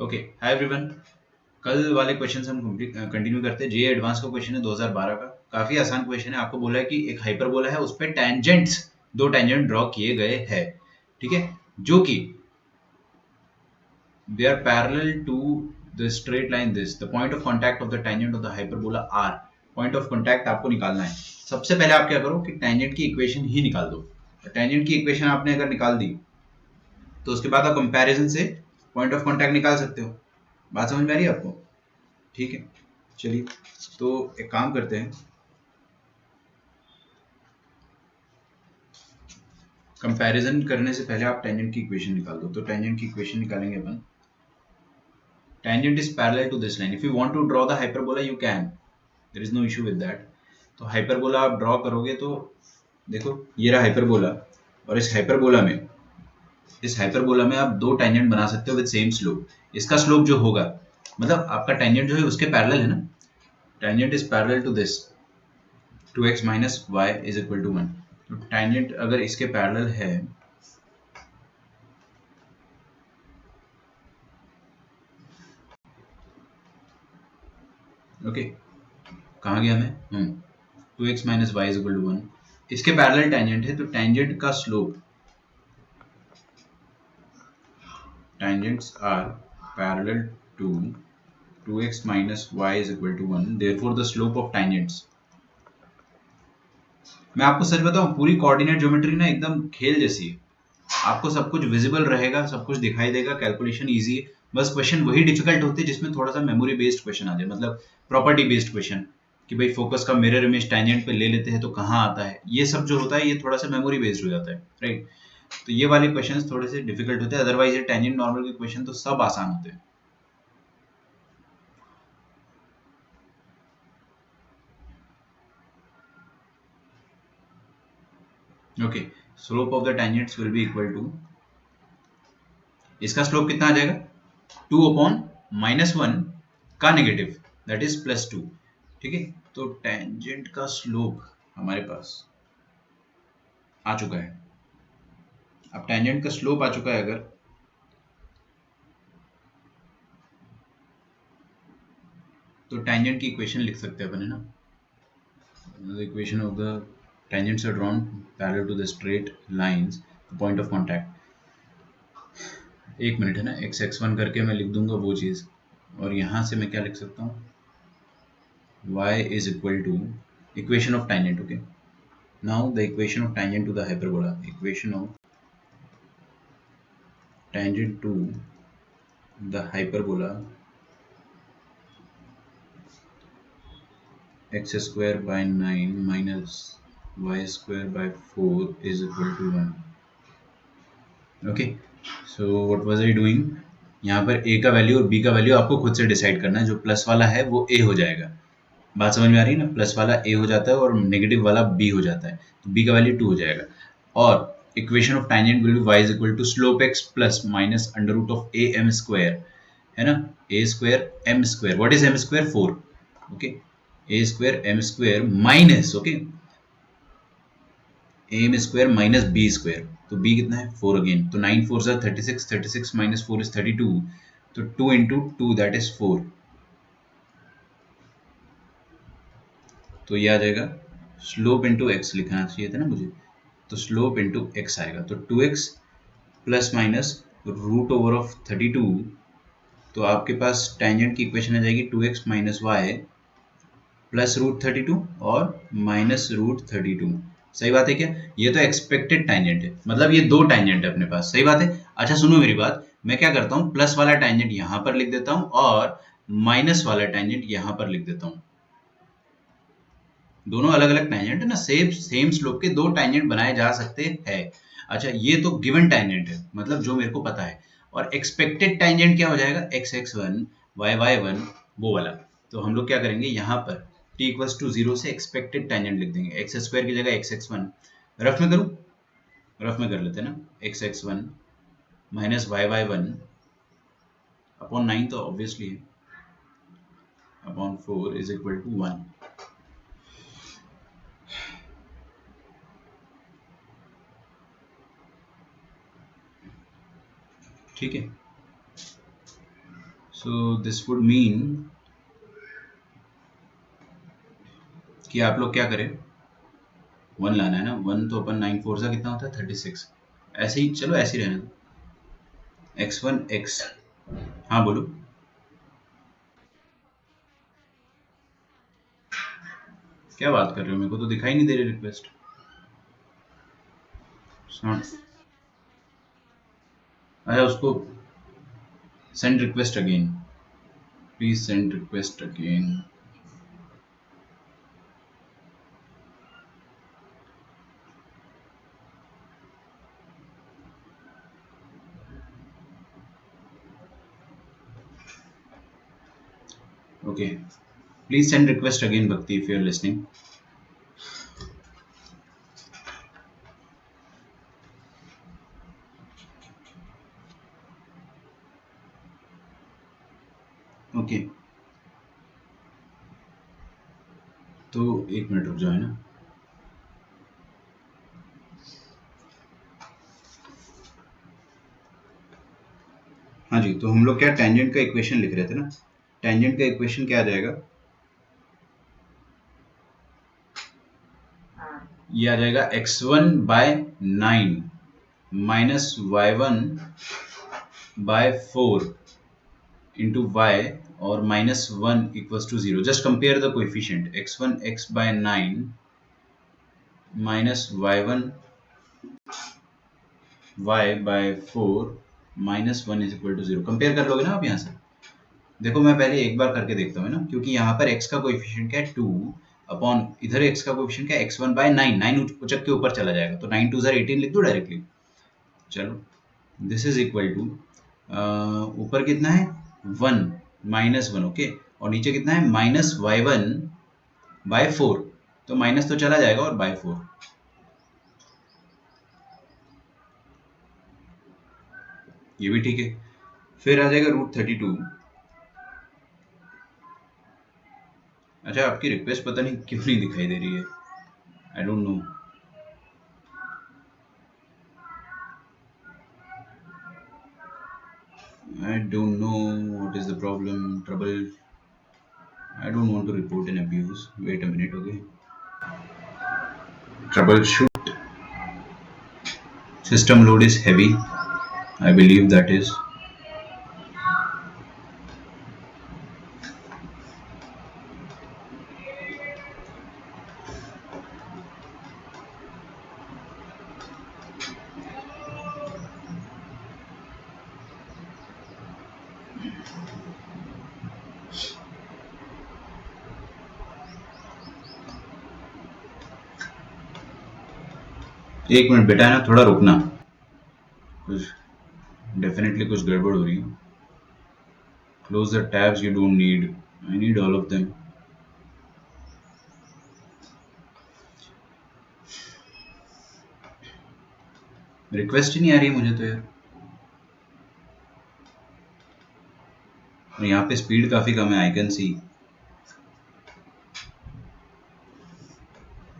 Okay, hi everyone. कल वाले question हम कंटिन्यू करते हैं। जे एडवांस का क्वेश्चन है 2012 का। काफी आसान क्वेश्चन है। आपको बोला है कि एक हाइपरबोला है, उस पर टेंजेंट्स, दो टेंजेंट ड्रॉ किए गए हैं, ठीक है, जो कि they are parallel to the straight line this the point of contact of the tangent of the hyperbola r। Point of contact आपको निकालना है। सबसे पहले आप क्या करो कि टेंजेंट की इक्वेशन ही निकाल दो। टेंजेंट की इक्वेशन आपने अगर निकाल दी तो उसके बाद आप कंपैरिजन से पॉइंट ऑफ कॉन्टैक्ट निकाल सकते हो। बात समझ में आ रही है आपको? ठीक है, चलिए तो एक काम करते हैं, कंपैरिजन करने से पहले आप टेंजेंट की इक्वेशन निकाल दो। तो टेंजेंट की इक्वेशन निकालेंगे अपन। Tangent is parallel to this line. If you want to draw the hyperbola you can, there is no issue with that. तो हाइपरबोला आप ड्रॉ करोगे तो देखो ये रहा हाइपरबोला, और इस हाइपरबोला में आप दो टेंजेंट बना सकते हो विद सेम स्लोप। इसका स्लोप जो होगा, मतलब आपका टेंजेंट जो है उसके पैरेलल है ना, tangent is parallel to this 2x minus y is equal to 1। तो टेंजेंट अगर इसके पैरेलल है, ओके, कहाँ गया मैं? 2x minus y is equal to 1, इसके पैरेलल टेंजेंट है। तो टेंजेंट का slope, tangents are parallel to 2x minus y is equal to 1, therefore the slope of tangents। मैं आपको सच बताऊं, पूरी कोऑर्डिनेट ज्योमेट्री ना एकदम खेल जैसी है। आपको सब कुछ विजिबल रहेगा, सब कुछ दिखाई देगा, कैलकुलेशन इजी है। बस क्वेश्चन वही डिफिकल्ट होते हैं जिसमें थोड़ा सा मेमोरी बेस्ड क्वेश्चन आ जाए, मतलब प्रॉपर्टी बेस्ड क्वेश्चन, कि भाई फोकस का मिरर इमेज टेंजेंट पे ले लेते हैं तो कहाँ आता है। ये सब जो होता है ये थोड़ा सा मेमोरी बेस्ड हो जाता है, राइट। तो ये वाले क्वेश्चन थोड़े से डिफिकल्ट होते हैं, अदरवाइज ये टेंजेंट नॉर्मल के क्वेश्चन तो सब आसान होते हैं। Okay, slope of the tangents will be equal to, इसका स्लोप कितना आ जाएगा? 2/-1 का नेगेटिव, दैट इज +2। ठीक है, तो टेंजेंट का स्लोप हमारे पास आ चुका है। अब टेंजेंट का स्लोप आ चुका है, अगर तो टेंजेंट की इक्वेशन लिख सकते हैं अपन, है ना। The equation of the tangents are drawn parallel to the straight lines, the point of contact. एक मिनट, है ना, x1 करके मैं लिख दूंगा वो चीज, और यहां से मैं क्या लिख सकता हूँ, y is equal to equation of tangent। okay, now the equation of tangent to the hyperbola, equation of tangent to the hyperbola x square by 9 minus y square by 4 is equal to 1। okay, so what was I doing, यहाँ पर a का value और b का value आपको खुद से decide करना है। जो प्लस वाला है वो a हो जाएगा। बात समझ में आ रही है ना, प्लस वाला a हो जाता है और नेगेटिव वाला b हो जाता है, तो b का वैल्यू 2 हो जाएगा। और equation of tangent will be y is equal to slope x plus minus under root of a m square, है ना, a square m square, what is m square? 4। Okay, a square m square minus, okay, m square minus b square, तो b कितना है? 4 again, तो 9 4 ज़ा 36, 36 minus 4 is 32, तो 2 into 2 that is 4। तो ये आ जाएगा, स्लोप इंटू एक्स लिखना चाहिए था ना मुझे, तो स्लोप इंटू एक्स आएगा, तो 2x plus minus root over of 32। तो आपके पास टेंजेंट की इक्वेशन आ जाएगी 2x minus y plus root 32 और माइनस रूट 32। सही बात है क्या? ये तो एक्सपेक्टेड टेंजेंट है, मतलब ये दो टेंजेंट है अपने पास। सही बात है। अच्छा सुनो मेरी बात, मैं क्या करता हूँ, प्लस वाला टेंजेंट यहाँ पर लिख देता हूँ और माइनस वाला टेंजेंट यहाँ पर लिख देता हूँ। दोनों अलग अलग टेंजेंट है ना, सेम स्लोप के दो टेंजेंट बनाए जा सकते हैं। अच्छा, ये तो गिवन टेंजेंट है, मतलब जो मेरे को पता है। और एक्सपेक्टेड टेंजेंट क्या हो जाएगा? x1 y1, वो वाला। तो हम लोग क्या करेंगे, यहाँ पर t इक्वल्स टू 0 से एक्सपेक्टेड टेंजेंट लिख देंगे। एक्स स्क्वायर की जगह xx1, रफ में करूँ, रफ में कर लेते हैं ना, xx1 माइनस y1 अपॉन 9, तो obviously upon 4 is equal to 1। ठीक है, सो दिस वुड मीन कि आप लोग क्या करें, 1 लाना है ना, 1 तो अपन 9 4 सा कितना होता है 36, ऐसे ही चलो, ऐसे ही रहने दो। x1 x, हाँ बोलो। क्या बात कर रहे हो, मेरे को तो दिखाई नहीं दे रही रिक्वेस्ट। अच्छा, उसको send request again, please send request again. Okay, please send request again Bhakti if you are listening. Okay, तो 1 मिनट रुक जाओ, है ना। हाँ जी, तो हम लोग क्या टेंजेंट का इक्वेशन लिख रहे थे ना। टेंजेंट का इक्वेशन क्या आ जाएगा, ये आ जाएगा x1/9 minus y1/4 into y और -1 equals to 0। Just compare the coefficient, x1 x/9 minus y1 y/4 -1 is equal to 0। Compare कर लोगे ना आप यहाँ से। देखो मैं पहले एक बार करके देखता हूँ ना, क्योंकि यहाँ पर x का कोएफिशिएंट क्या है 2 अपॉन, इधर x का कोएफिशिएंट क्या है x1/9, 9 उचक के ऊपर चला जाएगा, तो 9 2 18 लिख दो डायरेक्टली। चलो, दिस इज इक्वल टू, ऊपर कितना है 1 -1, ओके, और नीचे कितना है -y1/4, तो माइनस तो चला जाएगा और /4, ये भी ठीक है। फिर आ जाएगा √32। अच्छा, आपकी रिक्वेस्ट पता नहीं क्यों नहीं दिखाई दे रही है, I don't know. I don't know what is the problem, trouble. I don't want to report an abuse. Wait a minute, okay. Troubleshoot. System load is heavy. I believe that is. एक minute बेटा, है ना, थोड़ा रुकना, कुछ definitely कुछ गड़बड़ हो रही है। Close the tabs you don't need. I need all of them. Request ही नहीं आ रही है मुझे तो यार। और यहाँ पे स्पीड काफी कम है, आई कैन सी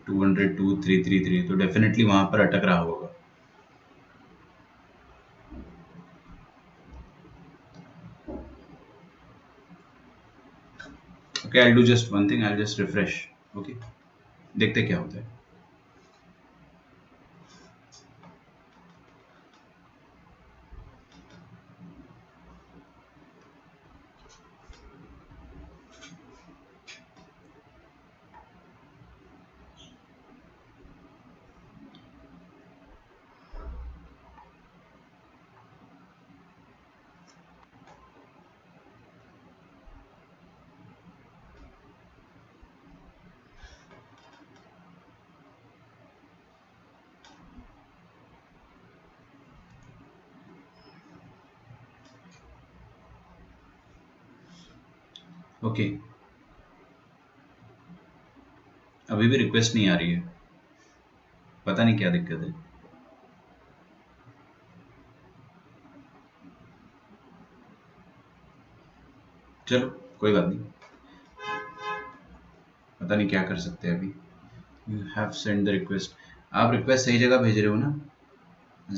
200, 2333, तो डेफिनेटली वहां पर अटक रहा होगा। Okay, I'll do just one thing. I'll just refresh. Okay, देखते क्या होता है। ओके, अभी भी रिक्वेस्ट नहीं आ रही है, पता नहीं क्या दिक्कत है। चलो कोई बात नहीं, पता नहीं क्या कर सकते हैं अभी। You have send the request, आप रिक्वेस्ट सही जगह भेज रहे हो ना।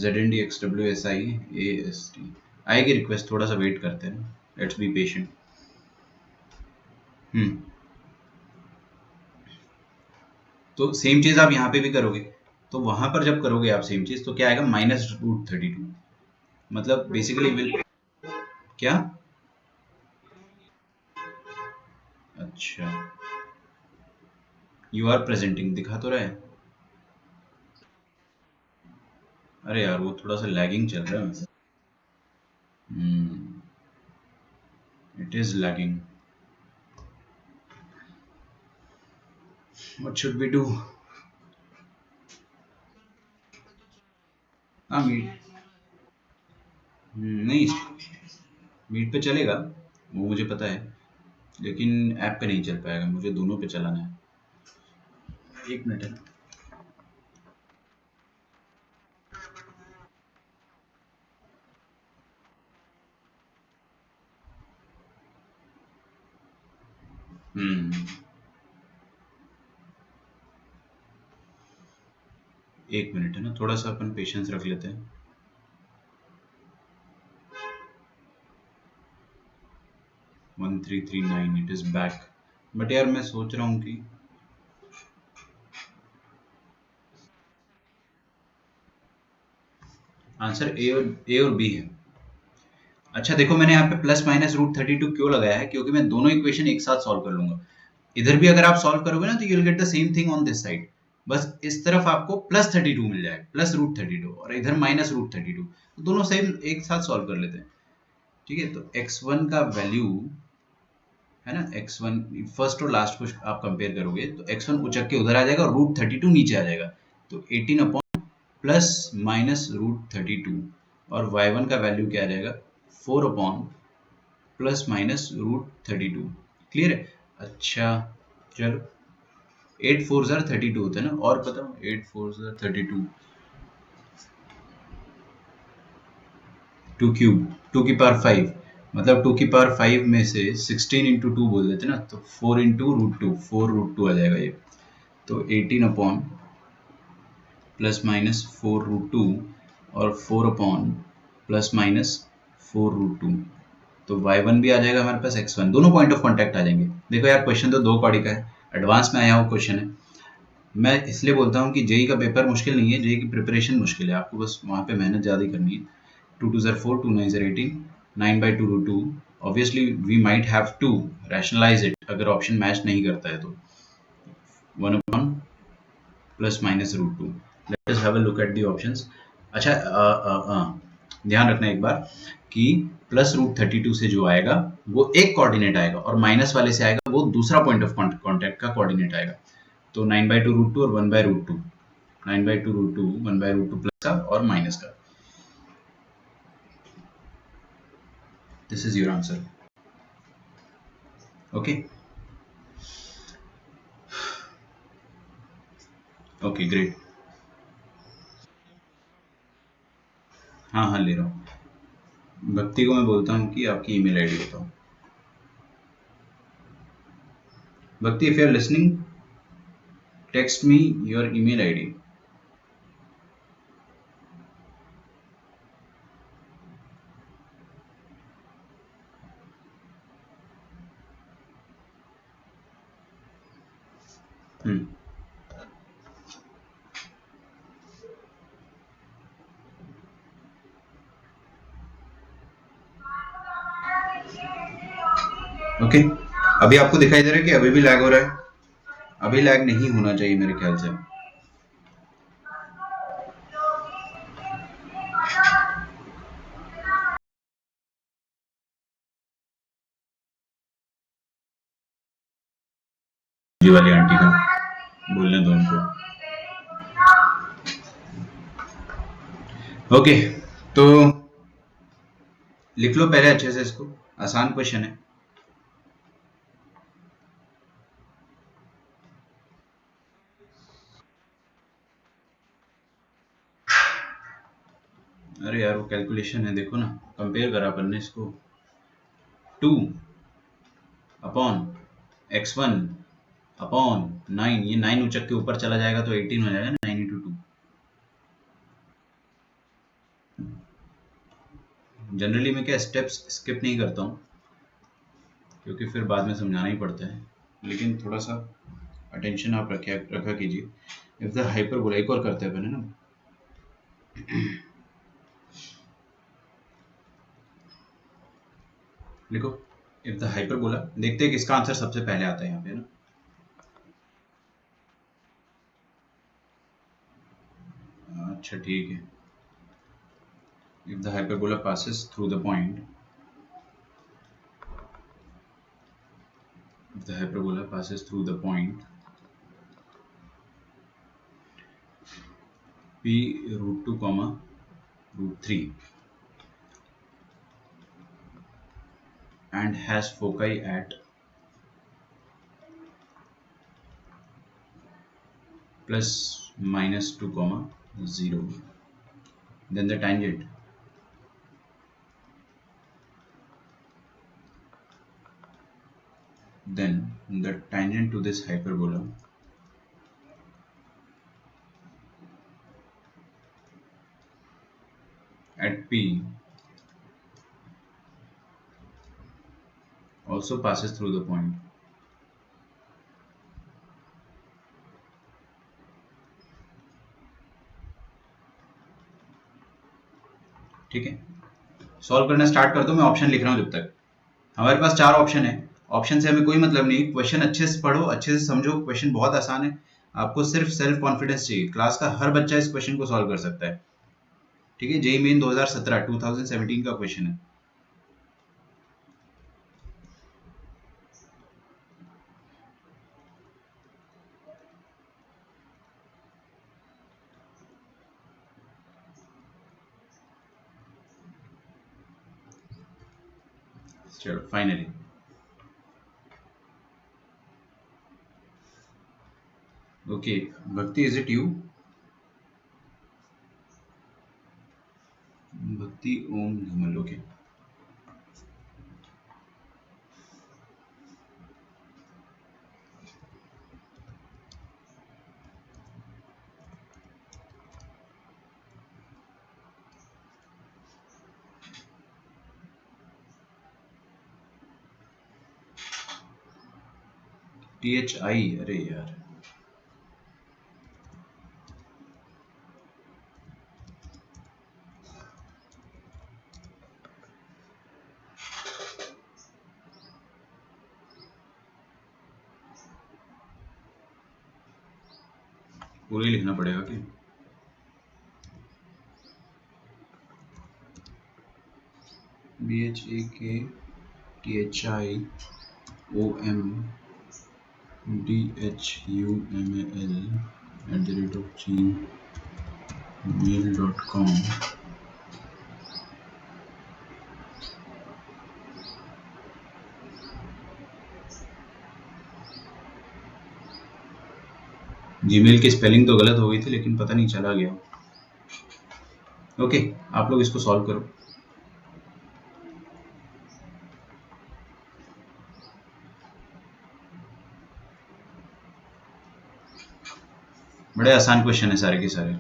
ZNDXWSI AST आएगी रिक्वेस्ट, थोड़ा सा वेट करते हैं। Let's be patient. हम्म तो सेम चीज आप यहाँ पे भी करोगे, तो वहां पर जब करोगे आप सेम चीज तो क्या आएगा, -√32। मतलब बेसिकली विल क्या, अच्छा यू आर प्रेजेंटिंग दिखा तो रहा है। अरे यार वो थोड़ा सा लैगिंग चल रहा है। It is lagging, what should we do. हाँ मीट, नहीं मीट पे चलेगा, वो मुझे पता है, लेकिन ऐप पे नहीं चल पाएगा, मुझे दोनों पे चलाना है। एक मिनट है। हम्म एक मिनट है ना, थोड़ा सा अपन पेशेंस रख लेते हैं। 1339 इट इज बैक। बट यार मैं सोच रहा हूँ कि आंसर ए और बी है। अच्छा देखो, मैंने यहाँ पे +-√32 क्यों लगाया है, क्योंकि मैं दोनों इक्वेशन एक साथ सॉल्व कर लूंगा। इधर भी अगर आप सॉल्व करोगे ना तो you will get the same thing on this side. बस इस तरफ आपको +32 मिल जाएगा, +√32, और इधर -√32, तो दोनों सेम एक साथ सॉल्व कर लेते हैं। ठीक है, तो x1 का वैल्यू है ना, x1 फर्स्ट और लास्ट को आप कंपेयर करोगे तो x1 उचक के उधर आ जाएगा और √32 नीचे आ जाएगा, तो 18 अपॉन +-√32, और y1 का वैल्यू क्या आ जाएगा, 4 अपॉन +-√32। क्लियर है। अच्छा चलो, 8 4 ज़र 32 होता है ना, और बताओ 8 4 ज़र 32, 2 क्यूब, 2 की पावर 5, मतलब 2 की पावर 5 में से 16 इंटू 2 बोल देते ना, तो 4 इंटू √2, 4√2 आ जाएगा ये। तो 18 अपॉन +-4√2, और 4 अपॉन +-4√2, तो y1 भी आ जाएगा हमारे पास, x1, दोनों पॉइंट ऑफ कांटेक्ट आ जाएंगे। देखो यार क्वेश्चन तो 2 कौड़ी का है, एडवांस में आया हुआ क्वेश्चन है। मैं इसलिए बोलता हूँ कि जेई का पेपर मुश्किल नहीं है, जेई की प्रिपरेशन मुश्किल है, आपको बस वहाँ पे मेहनत ज़्यादा करनी है। 2 2 ज़र 4, 2 9 ज़र 18, 9/2√2। Obviously we might have to rationalise it अगर ऑप्शन मैच नहीं करता है तो, 1 upon +-√2। Let us have a look at the options. अच्छा ध्यान रखना एक बार कि +√32 से जो आएगा वो एक कोऑर्डिनेट आएगा, और माइनस वाले से आएगा वो दूसरा पॉइंट ऑफ कांटेक्ट का कोऑर्डिनेट आएगा। तो 9/2√2 और 1/√2, 9/2√2, 1/√2 प्लस का और माइनस का, this is your answer. Okay okay great. हाँ हाँ ले रहा हूँ। भक्ति को मैं बोलता हूँ कि आपकी ईमेल आईडी बताओ। Bhakti, if you are listening, text me your email ID. Hmm okay, अभी आपको दिखाई दे रहा है कि अभी भी लैग हो रहा है? अभी लैग नहीं होना चाहिए मेरे ख्याल से। जी वाली आंटी का बोलने दो उनको। ओके, तो लिख लो पहले अच्छे से इसको, आसान क्वेश्चन है। अरे यार वो कैलकुलेशन है, देखो ना, कंपेयर करा अपन ने इसको। 2 अपॉन x1 अपॉन 9, ये 9 उचक के ऊपर चला जाएगा तो 18 हो जाएगा ना, 9 × 2। जनरली मैं क्या स्टेप्स स्किप नहीं करता हूँ, क्योंकि फिर बाद में समझाना ही पड़ता है, लेकिन थोड़ा सा अटेंशन आप रखा कीजिए। इफ द हाइपरबोला, एक और करते हैं पहले ना। लिखो इफ द हाइपरबोला, देखते हैं किसका आंसर सबसे पहले आता है यहाँ पे ना। अच्छा ठीक है। If the hyperbola passes through the point, if the hyperbola passes through the point p root 2 comma root 3 and has foci at plus minus 2 comma 0, then the tangent to this hyperbola at P also passes through the point. ठीक है, solve करना start कर दो, मैं option लिख रहा हूँ जब तक। हमारे पास 4 ऑप्शन है, ऑप्शन से हमें कोई मतलब नहीं, क्वेश्चन अच्छे से पढ़ो, अच्छे से समझो, क्वेश्चन बहुत आसान है। आपको सिर्फ सेल्फ कॉन्फिडेंस चाहिए, क्लास का हर बच्चा इस क्वेश्चन को सॉल्व कर सकता है। ठीक है, जेईई मेन 2017 का क्वेश्चन है। चलो फाइनली, ओके भक्ति, इज इट यू? भक्ति ओम धूमल, ओके। THI, अरे यार पूरा ही लिखना पड़ेगा कि BHAKTHIOMDHUMAL@gmail.com। जीमेल की स्पेलिंग तो गलत हो गई थी, लेकिन पता नहीं चला गया। ओके, आप लोग इसको सॉल्व करो। बड़े आसान क्वेश्चन है सारे के सारे।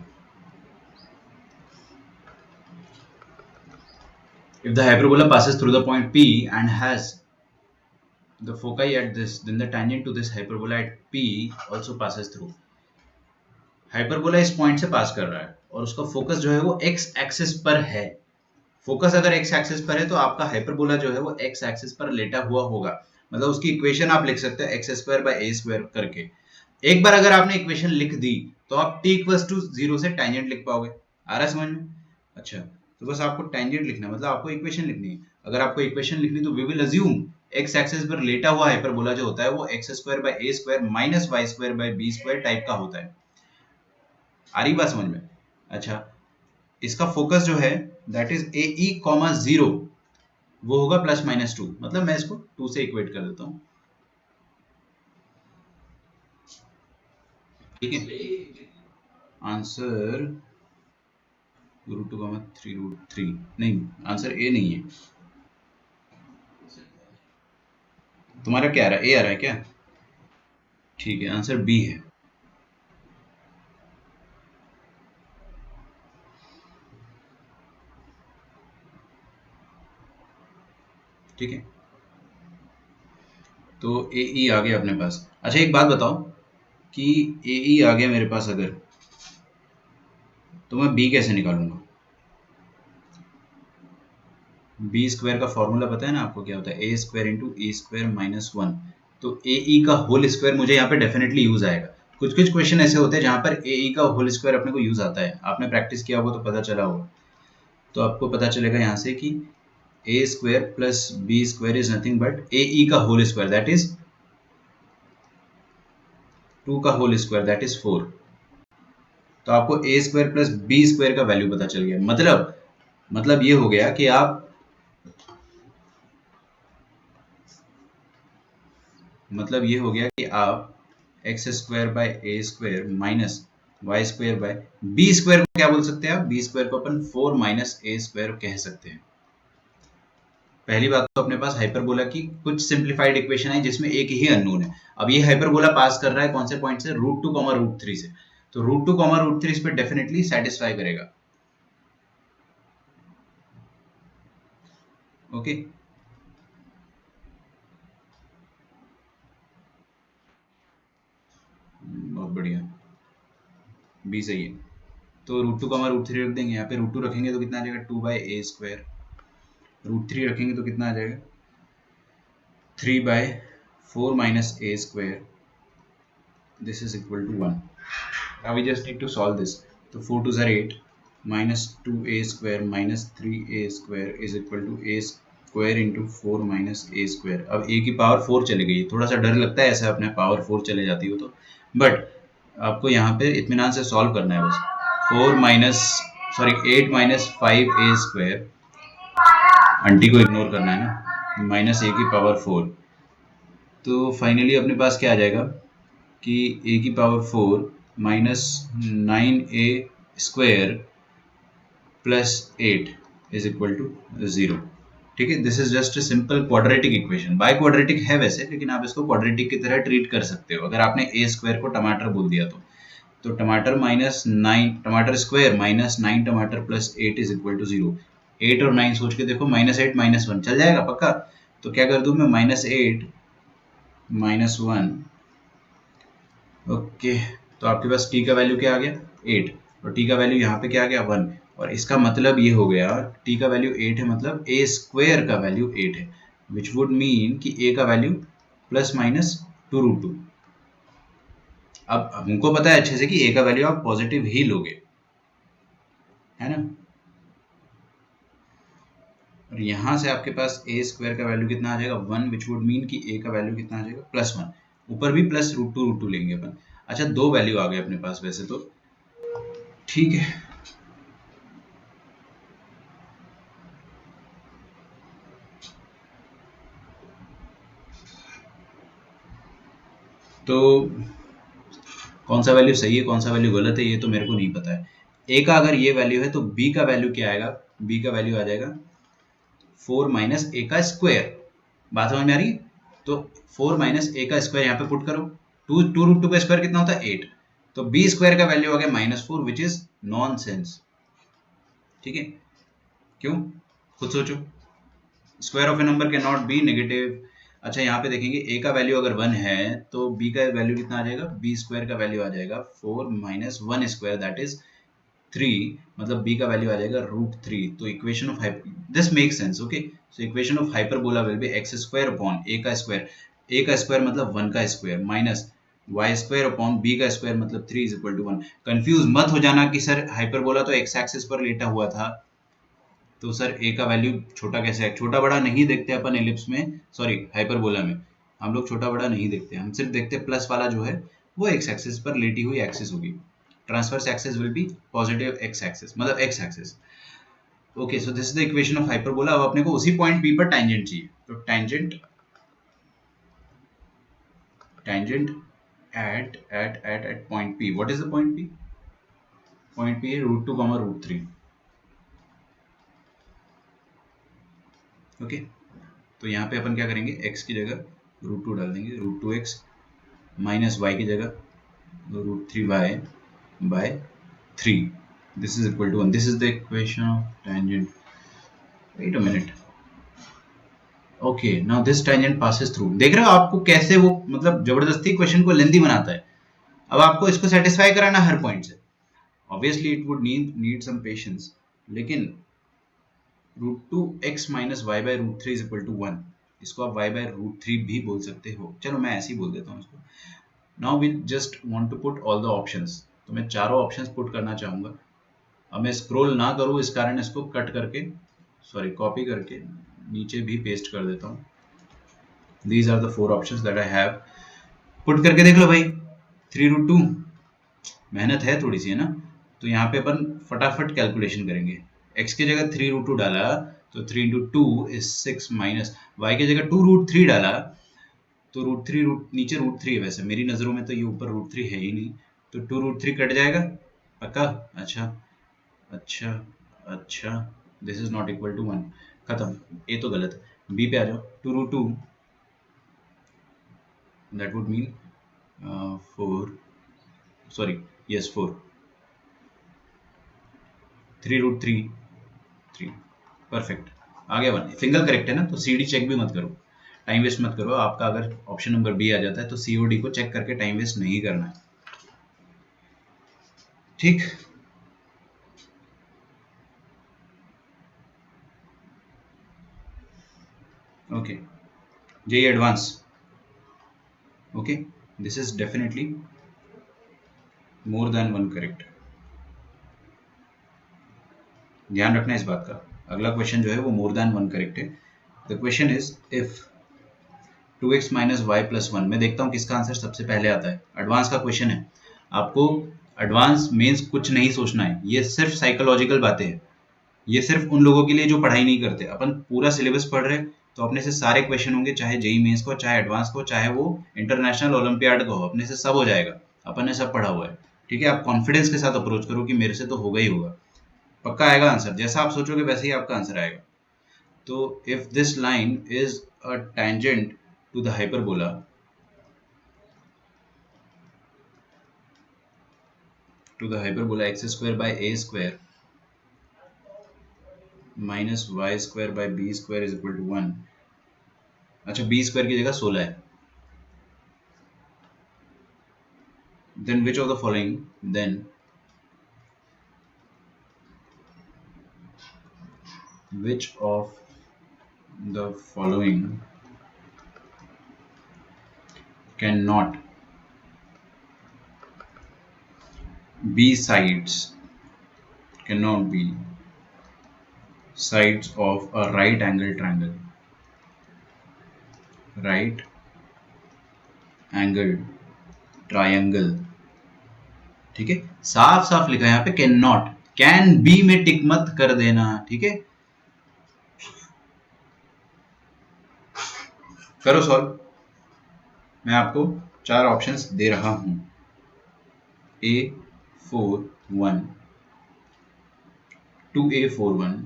If the hyperbola passes through the point P and has the foci at this, then the tangent to this hyperbola at P also passes through। Hyperbola इस पॉइंट से पास कर रहा है और उसका फोकस जो है वो एक्स एक्सिस पर है। फोकस अगर एक्स एक्सिस पर है तो आपका हाइपरबोला जो है वो एक्स एक्सिस पर लेटा हुआ होगा। मतलब उसकी इक्वेशन आप लिख सकते हैं x square by a square करके। एक बार अगर आपने इक्वेशन लिख दी तो आप t इक्वल्स टू 0 से टेंजेंट लिख पाओगे। आ रहा है समझ में? अच्छा, तो बस आपको टेंजेंट लिखना है, मतलब आपको इक्वेशन लिखनी है। अगर आपको इक्वेशन लिखनी तो we will assume x axis पर लेटा हुआ हाइपरबोला जो होता है वो x square by a square minus y square by b square type का होता है। आ रही बात समझ में? अच्छा, इसका फोकस जो है that is a E comma 0, वो होगा प्लस माइनस 2। मतलब मैं इसको 2 से इक्वेट कर देता हूँ। ठीक है, आंसर रूट 2 कॉमा 3 रूट 3 नहीं, आंसर ए नहीं है। तुम्हारा क्या आ रहा है? ए आ रहा है क्या? ठीक है, आंसर बी है। ठीक है, तो ए ई आ गया अपने पास। अच्छा एक बात बताओ कि ए ई आ गया मेरे पास अगर, तो मैं बी कैसे निकालूंगा? बी स्क्वायर का फॉर्मूला पता है ना आपको, क्या होता है? ए square into E square minus one. तो ए ई का होल स्क्वायर मुझे यहाँ पे डेफिनेटली यूज आएगा। कुछ कुछ क्वेश्चन ऐसे होते हैं जहाँ पर ए ई का होल स्क्वायर अपने को यूज आता है, आपने प्रैक्टिस किया होगा तो पता चला होगा। तो आपको पता चलेगा यहाँ से कि A square plus B square is nothing but A E का होल स्क्वायर, दैट इज 2 का होल स्क्वायर, दैट इज 4। तो आपको ए स्क्वायर प्लस बी स्क्वायर का वैल्यू पता चल गया। मतलब ये हो गया कि आप, मतलब ये हो गया कि आप x square by a square minus y square by b square को क्या बोल सकते हैं? आप बी स्क्वायर को अपन 4 माइनस ए स्क्वायर कह सकते हैं। पहली बात तो अपने पास हाइपरबोला की कुछ सिंप्लीफाइड इक्वेशन है जिसमें एक ही अननोन है। अब ये हाइपरबोला पास कर रहा है कौन से पॉइंट से? रूट 2 कॉमा रूट 3 से। तो रूट 2 कॉमा रूट 3 इस पर डेफिनेटली सेटिस्फाई करेगा। ओके, बहुत बढ़िया, बी सही है। तो रूट 2 कॉमा रूट 3 रख देंगे यहाँ पे। रूट 2 रखेंगे तो कितना आ जाएगा? 2 बाई ए स्क्वायर। रूट 3 रखेंगे तो कितना आ जाएगा? 3 bye 4 minus a square, this is equal to 1. Now we just need to solve this. So 4 2s are 8 minus 2a square minus 3a square is equal to a square into 4 minus a square. अब a की power 4 चली गई, थोड़ा सा डर लगता है ऐसे अपने पावर 4 चले जाती हो तो, बट आपको यहाँ पे इत्मीनान से सॉल्व करना है बस। 4 minus, sorry 8 minus 5a square, aunty को इग्नोर करना है ना, माइनस a की पावर 4। तो फाइनली अपने पास क्या आ जाएगा कि a की power 4 minus 9a square plus 8 is equal to 0। ठीक है, this is just simple quadratic equation. Biquadratic है वैसे, लेकिन आप इसको क्वाड्रेटिक की तरह ट्रीट कर सकते हो। अगर आपने a स्क्वायर को टमाटर बोल दिया तो टमाटर माइनस 9 टमाटर स्क्वायर माइनस 9 टमाटर प्लस 8 इज इक्वल टू 0। 8 और 9 सोच के देखो, माइनस 8 माइनस 1 चल जाएगा पक्का। तो क्या कर दूं मैं? Minus 8 minus 1। ओके, तो आपके पास t का वैल्यू क्या आ गया? 8। और t का वैल्यू यहाँ पे क्या आ गया? 1। और इसका मतलब ये हो गया, t का वैल्यू 8 है मतलब a स्क्वायर का वैल्यू 8 है, विच वुड मीन कि a का वैल्यू प्लस माइनस 2√2। अब हमको पता है अच्छे से कि a का वैल्यू आप पॉजिटिव ही लोगे, है ना। और यहाँ से आपके पास a स्क्वायर का वैल्यू कितना आ जाएगा? 1, विच वुड मीन कि a का वैल्यू कितना आ जाएगा? प्लस 1। ऊपर भी प्लस √2 लेंगे अपन। अच्छा, दो वैल्यू आ गए अपने पास वैसे तो, ठीक है। तो कौन सा वैल्यू सही है कौन सा वैल्यू गलत है ये तो मेरे को नहीं पता है। ए का अगर ये वैल्यू है तो बी का वैल्यू क्या आएगा? बी का वैल्यू आ जाएगा 4 माइनस ए का स्क्वायर। बात समझ में आ रही है? तो 4 माइनस ए का स्क्वायर यहाँ पे पुट करो। 2√2 का स्क्वायर कितना होता है? 8। तो बी स्क्वायर का वैल्यू आ गया -4, विच इज नॉन सेंस। ठीक है, क्यों? खुद सोचो, square of A number can not be negative. अच्छा, यहाँ पे देखेंगे ए का वैल्यू अगर 1 है तो बी का वैल्यू कितना आ जाएगा? बी स्क्वायर का वैल्यू आ जाएगा 4 माइनस 1 स्क्वायर, दैट इज 3। मतलब b का वैल्यू आ जाएगा √3। तो equation of this make sense. Okay, so equation of hyperbola will be x square upon a का स्क्वायर। a का स्क्वायर मतलब 1 का square minus y square upon b का square मतलब 3 इज इक्वल टू 1। कंफ्यूज मत हो जाना कि सर हाइपरबोला तो एक्स एक्सिस पर लेटा हुआ था, तो सर a का वैल्यू छोटा कैसे है? छोटा बड़ा नहीं देखते अपन एलिप्स में, सॉरी हाइपरबोला में हम लोग छोटा बड़ा नहीं देखते, हम सिर्फ देखते प्लस वाला जो है वो एक्स एक्सिस पर लेटी हुई एक्सिस होगी। Transverse axis will be positive X axis, मतलब X axis. Okay, so this is the equation of hyperbola. अब अपने को उसी पॉइंट P पर टेंजेंट चाहिए, तो tangent tangent at point P। What is the point P? Point P है √2 √3। Okay, तो यहाँ पे अपन क्या करेंगे? x की जगह √2 डाल देंगे, √2x माइनस y की जगह √3y by 3। This is equal to 1। This is the equation of tangent. Wait a minute, okay, now this tangent passes through. देख रहे हो आपको कैसे वो मतलब जबरदस्ती क्वेश्चन को लेंदी बनाता है। अब आपको इसको सेटिस्फाई कराना हर पॉइंट से। Obviously it would need some patience, लेकिन √2x minus y by √3 is equal to 1। इसको आप y बाय √3 भी बोल सकते हो, चलो मैं ऐसे ही बोल देता हूँ इसको। Now we just want to put all the options, तो मैं चारों ऑप्शंस पुट करना चाहूंगा। अब मैं स्क्रॉल ना करूँ इस कारण इसको कट करके, सॉरी कॉपी करके नीचे भी पेस्ट कर देता हूँ। These are the 4 options that I have. Put करके देख लो भाई, 3√2, मेहनत है थोड़ी सी है ना, तो यहाँ पे अपन फटाफट कैलकुलेशन करेंगे। x की जगह 3√2 डाला तो 3 into two is 6 minus y की जगह 2√3 डाला तो √3 नीचे √3 है, वैसे मेरी नज़रों में तो ये ऊपर √3 है ही नहीं, तो 2√3 कट जाएगा पक्का। अच्छा अच्छा अच्छा, this is not equal to 1, खत्म, ये तो गलत है। बी पे आ जाओ, 2√2 that would mean 4, sorry yes 4, 3√3 3, perfect, आ गया 1, सिंगल करेक्ट है ना, तो सी डी चेक भी मत करो, टाइम वेस्ट मत करो। आपका अगर ऑप्शन नंबर बी आ जाता है तो सीओडी को चेक करके टाइम वेस्ट नहीं करना है, ठीक। Okay, JEE advanced, okay, this is definitely more than one correct, ध्यान रखना इस बात का। अगला क्वेश्चन जो है वो मोर देन वन करेक्ट है। The question is if 2x minus y plus 1, मैं देखता हूँ किसका आंसर सबसे पहले आता है। एडवांस का क्वेश्चन है, आपको एडवांस मेंस कुछ नहीं सोचना है, ये सिर्फ साइकोलॉजिकल बातें हैं। ये सिर्फ उन लोगों के लिए जो पढ़ाई नहीं करते। अपन पूरा सिलेबस पढ़ रहे तो अपने से सारे क्वेश्चन होंगे, चाहे जेई मेंस को, चाहे एडवांस को, चाहे वो इंटरनेशनल ओलंपियाड को हो, अपने से सब हो जाएगा। अपन ने सब पढ़ा हुआ है, ठीक है। आप कॉन्फिडेंस के साथ अप्रोच करो कि मेरे से तो होगा ही होगा, पक्का आएगा आंसर, जैसा आप सोचोगे वैसे ही आपका आंसर आएगा। तो if this line is a tangent to the hyperbola, x square by a square minus y square by b square is equal to 1। अच्छा, बी स्क्वायर की जगह 16 है, then which of the following, then which of the following cannot be sides, cannot be sides of a right angle triangle, right angled triangle, ठीक है। साफ साफ लिखा है यहाँ पे कैन नॉट, कैन बी में टिक मत कर देना, ठीक है। करो सॉल्व, मैं आपको चार ऑप्शंस दे रहा हूं। A41, 2A41,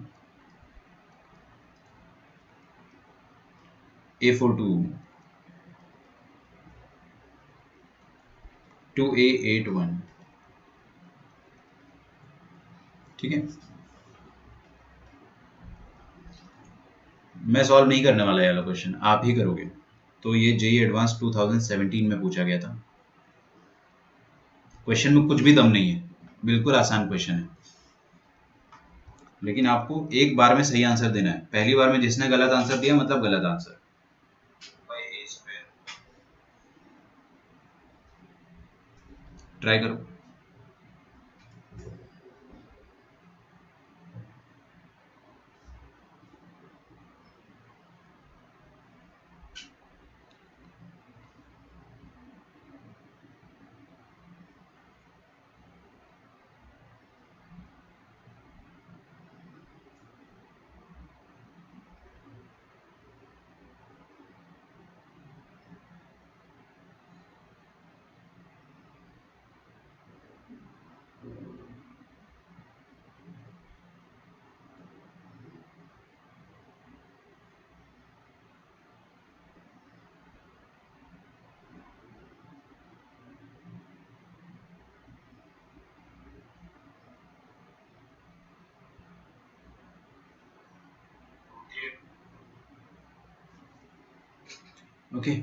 A42, 2A81, ठीक है। मैं सॉल्व नहीं करने वाला ये वाला क्वेश्चन, आप ही करोगे। तो ये जेई एडवांस 2017 में पूछा गया था। क्वेश्चन में कुछ भी दम नहीं है, बिल्कुल आसान क्वेश्चन है, लेकिन आपको एक बार में सही आंसर देना है। पहली बार में जिसने गलत आंसर दिया मतलब गलत आंसर। ट्राई करो। Okay,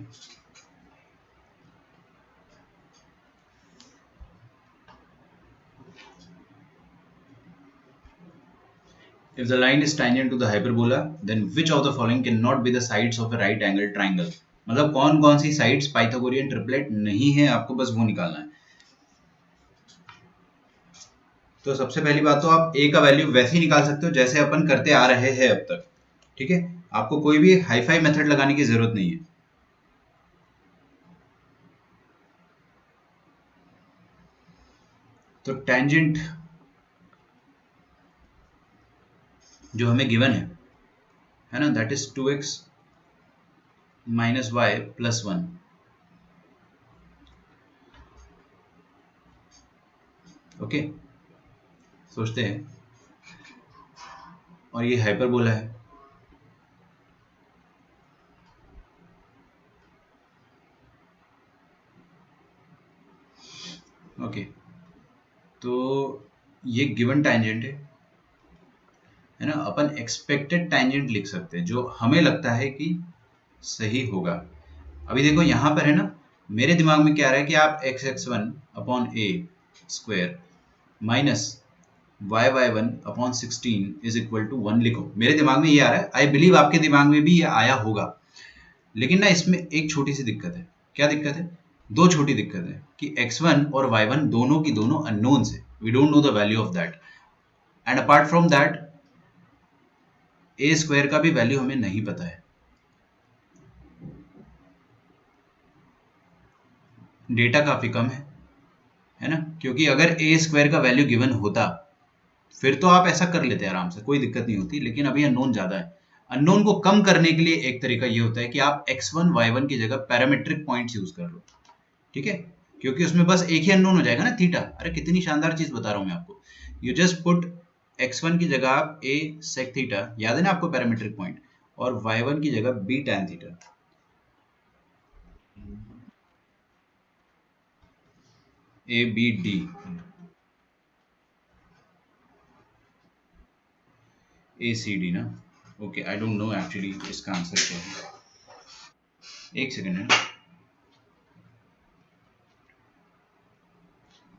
if the line is tangent to the hyperbola then which of the following cannot be the sides of a right angle triangle? मतलब कौन कौन सी साइड्स पाइथागोरियन ट्रिपलेट नहीं है, आपको बस वो निकालना है। तो सबसे पहली बात तो आप a का वैल्यू वैसे ही निकाल सकते हो जैसे अपन करते आ रहे हैं अब तक, ठीक है, आपको कोई भी हाईफाई मेथड लगाने की जरूरत नहीं है। तो टेंजेंट जो हमें गिवन है ना, that is 2x minus y plus 1। Okay, सोचते हैं, और ये हाइपरबोला है। ओके, तो ये गिवन टैंजेंट है ना, अपन एक्सपेक्टेड टैंजेंट लिख सकते हैं जो हमें लगता है कि सही होगा। अभी देखो यहाँ पर है ना, मेरे दिमाग में क्या आ रहा है कि आप x x one upon a square minus y y one upon 16 is equal to 1 लिखो। मेरे दिमाग में ये आ रहा है, आई बिलीव आपके दिमाग में भी ये आया होगा। लेकिन ना इसमें एक छोटी सी दिक्कत है। क्या दिक्कत है? दो छोटी दिक्कत है कि x1 और y1 दोनों की दोनों अननोन्स है, we don't know the value of that, and apart from that a square का भी वैल्यू हमें नहीं पता है। डेटा काफी कम है ना, क्योंकि अगर ए स्क्वायर का वैल्यू गिवन होता फिर तो आप ऐसा कर लेते आराम से, कोई दिक्कत नहीं होती, लेकिन अभी अननोन ज्यादा है। अननोन को कम करने के लिए एक तरीका ये होता है कि आप x1 y1 की जगह पैरामेट्रिक पॉइंट्स यूज कर लो, ठीक है, क्योंकि उसमें बस एक ही अननोन हो जाएगा ना, थीटा। अरे कितनी शानदार चीज बता रहा हूं मैं आपको। यू जस्ट पुट x1 की जगह आप a sec थीटा, याद है ना आपको पैरामेट्रिक पॉइंट, और y1 की जगह b tan theta. a b d, a c d ना। Okay, I don't know actually इसका आंसर क्या है। एक सेकेंड है,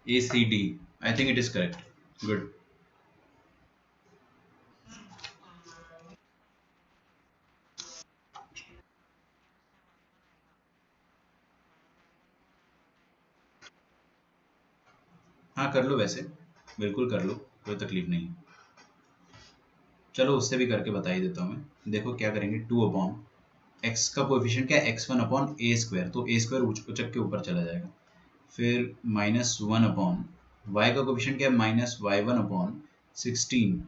a c d, I think it is correct, good. हाँ कर लो, वैसे बिल्कुल कर लो, कोई तकलीफ नहीं। चलो उससे भी करके बता ही देता हूँ मैं। देखो क्या करेंगे, 2 अपॉन एक्स का कोएफिशिएंट क्या है, x1 अपॉन ए स्क्वायर, तो ए स्क्वायर उचक के ऊपर चला जाएगा। फिर माइनस 1 अपॉन वाई का कोएफिशिएंट क्या है, माइनस वाई वन अपॉन 16,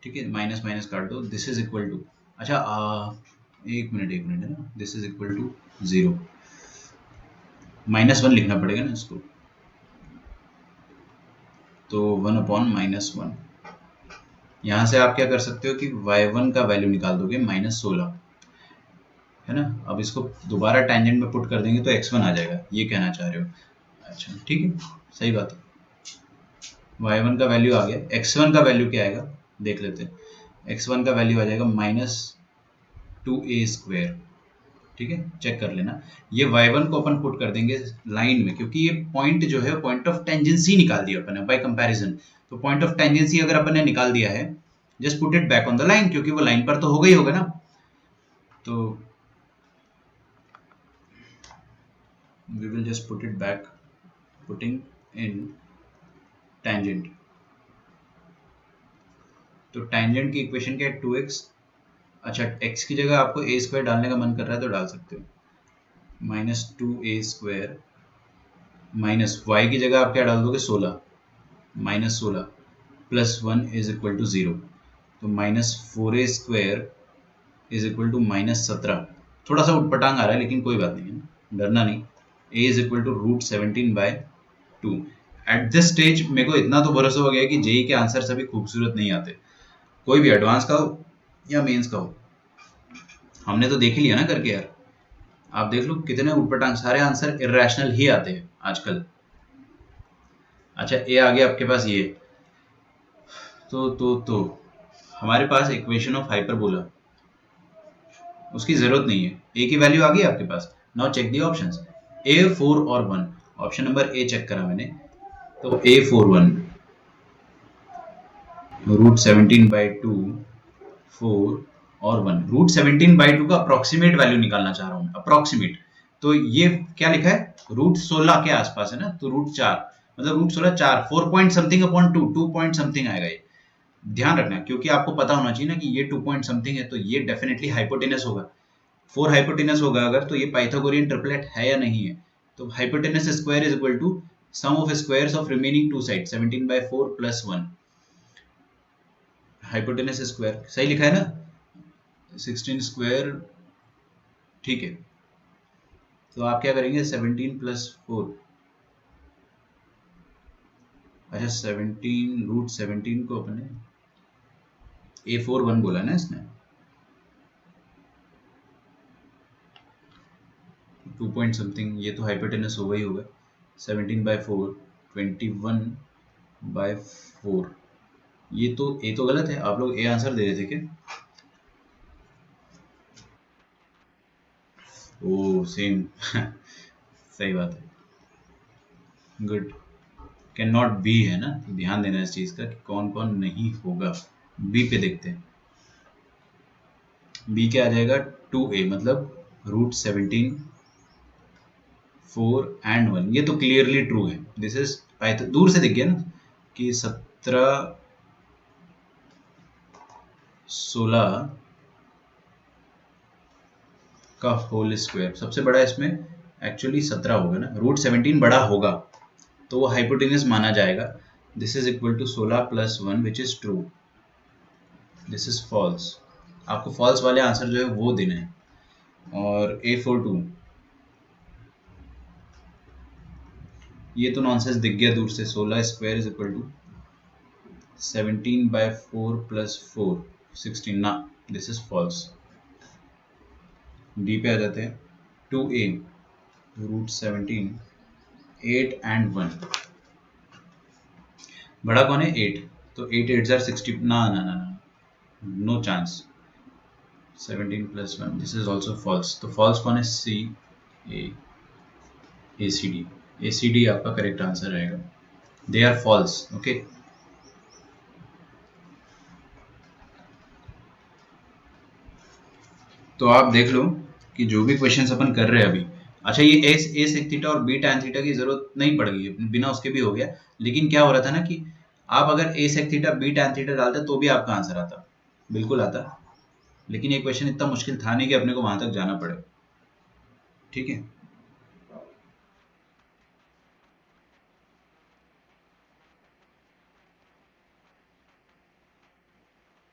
ठीक है, माइनस माइनस काट दो, दिस इज इक्वल टू, अच्छा एक मिनट है ना, दिस इज इक्वल टू 0, -1 लिखना पड़ेगा ना इसको, तो 1 अपॉन -1। यहाँ से आप क्या कर सकते हो कि y1 का वैल्यू निकाल दोगे -16, है ना। अब इसको दोबारा टेंजेंट में पुट कर देंगे तो x1 आ जाएगा, ये कहना चाह रहे हो। अच्छा ठीक है, सही बात है, y1 का वैल्यू आ गया, x1 का वैल्यू क्या आएगा देख लेते हैं। x1 का वैल्यू आ जाएगा -2a², ठीक है, चेक कर लेना। ये y1 को अपन पुट कर देंगे लाइन में, क्योंकि ये पॉइंट जो है पॉइंट ऑफ टेंजेंसी निकाल दिया अपन ने बाय कंपैरिजन। तो पॉइंट ऑफ टेंजेंसी अगर अपन ने निकाल दिया है, just put it back on the line, क्योंकि वो लाइन पर तो होगा ही होगा ना। तो we will just put it back, putting in tangent। तो tangent की इक्वेशन क्या है, 2x, अच्छा x की जगह आपको a स्क्वायर डालने का मन कर रहा है तो डाल सकते हो, -2a² माइनस y की जगह आप क्या डाल दोगे, 16, -16 प्लस 1 इज इक्वल टू 0, तो -4a² इज इक्वल टू -17। थोड़ा सा उटपटांग आ रहा है लेकिन कोई बात नहीं है, डरना नहीं। a is equal to √17/2। At this stage मेरे को इतना तो भरोसा हो गया कि जेई के आंसर सभी खूबसूरत नहीं आते, कोई भी एडवांस का हो या मेंस का हो, हमने तो देख ही लिया ना करके यार। आप देख लो कितने उटपटांग, सारे आंसर इरेशनल ही आते हैं आजकल। अच्छा ए आ गया आपके पास, ये तो हमारे पास इक्वेशन ऑफ हाइपरबोला, उसकी जरूरत नहीं है। ए की वैल्यू आ गई आपके पास। नाउ चेक दी ऑप्शंस, ए 4 और 1। ऑप्शन नंबर ए चेक करा मैंने, तो ए 4 1 √17/2 4 और 1। √17/2 का अप्रोक्सीमेट वैल्यू निकालना चाह रहा हूँ, अप्रोक्सीमेट। तो ये क्या लिखा है, √16 के आसपास है ना, तो √4 मतलब √16 4 4 point something upon 2 2 point something आएगा ये। ध्यान रखना, क्योंकि आपको पता होना चाहिए ना कि ये 2 पॉइंट समथिंग है, तो ये डेफिनेटली हाइपोटेनस होगा। 4 हाइपोटेनस होगा अगर, तो ये पाइथागोरियन ट्रिपलेट है या नहीं है। तो hypotenuse square is equal to sum of squares of remaining two side 17/4 + 1। Hypotenuse square सही लिखा है ना, 16 स्क्वायर, ठीक है। तो आप क्या करेंगे, 17 + 4, अच्छा 17 √17 को अपने A4 1 बोला ना इसने, 2 पॉइंट समथिंग, ये तो हाइपोटेनस होगा ही होगा। 17/4 21/4, ये तो ए तो गलत है, आप लोग ए आंसर दे रहे थे क्या? ओ सेम सही बात है, गुड। कैन नॉट बी है ना, तो ध्यान देना इस चीज का कि कौन कौन नहीं होगा। बी पे देखते हैं, बी क्या आ जाएगा, 2a मतलब √17 4 एंड 1। ये तो क्लियरली ट्रू है, दिस इज पाइथन, दूर से दिख गया ना कि 17 16 का होल स्क्वायर सबसे बड़ा है इसमें, एक्चुअली 17 होगा ना, √17 बड़ा होगा तो वो हाइपोटेनस माना जाएगा। This is equal to 16 + 1 which is true, this is false. आपको फॉल्स वाले आंसर जो है वो देना है। और A42, ये तो नॉनसेंस दिख गया दूर से, 16 स्क्वायर इज इक्वल टू 17/4 + 4 16 ना, दिस इज फॉल्स। डी पे आ जाते हैं, 2a √17 8 एंड 1। बड़ा कौन है, 8, तो 8 8 जार 60, ना ना ना ना, no chance. 17 + 1, this is also false. तो फॉल्स कौन है, सी ए ACD, ACD आपका करेक्ट आंसर रहेगा। They are false, okay. तो आप देख लो कि जो भी क्वेश्चंस अपन कर रहे हैं अभी, अच्छा ये ए सेक थीटा और बी tan थीटा की जरूरत नहीं पड़ गई है, बिना उसके भी हो गया। लेकिन क्या हो रहा था ना कि आप अगर A sec theta B tan theta डालते तो भी आपका आंसर आता, बिल्कुल आता। लेकिन ये क्वेश्चन इतना मुश्किल था नहीं कि अपने को वहां तक जाना पड़े, ठीक है।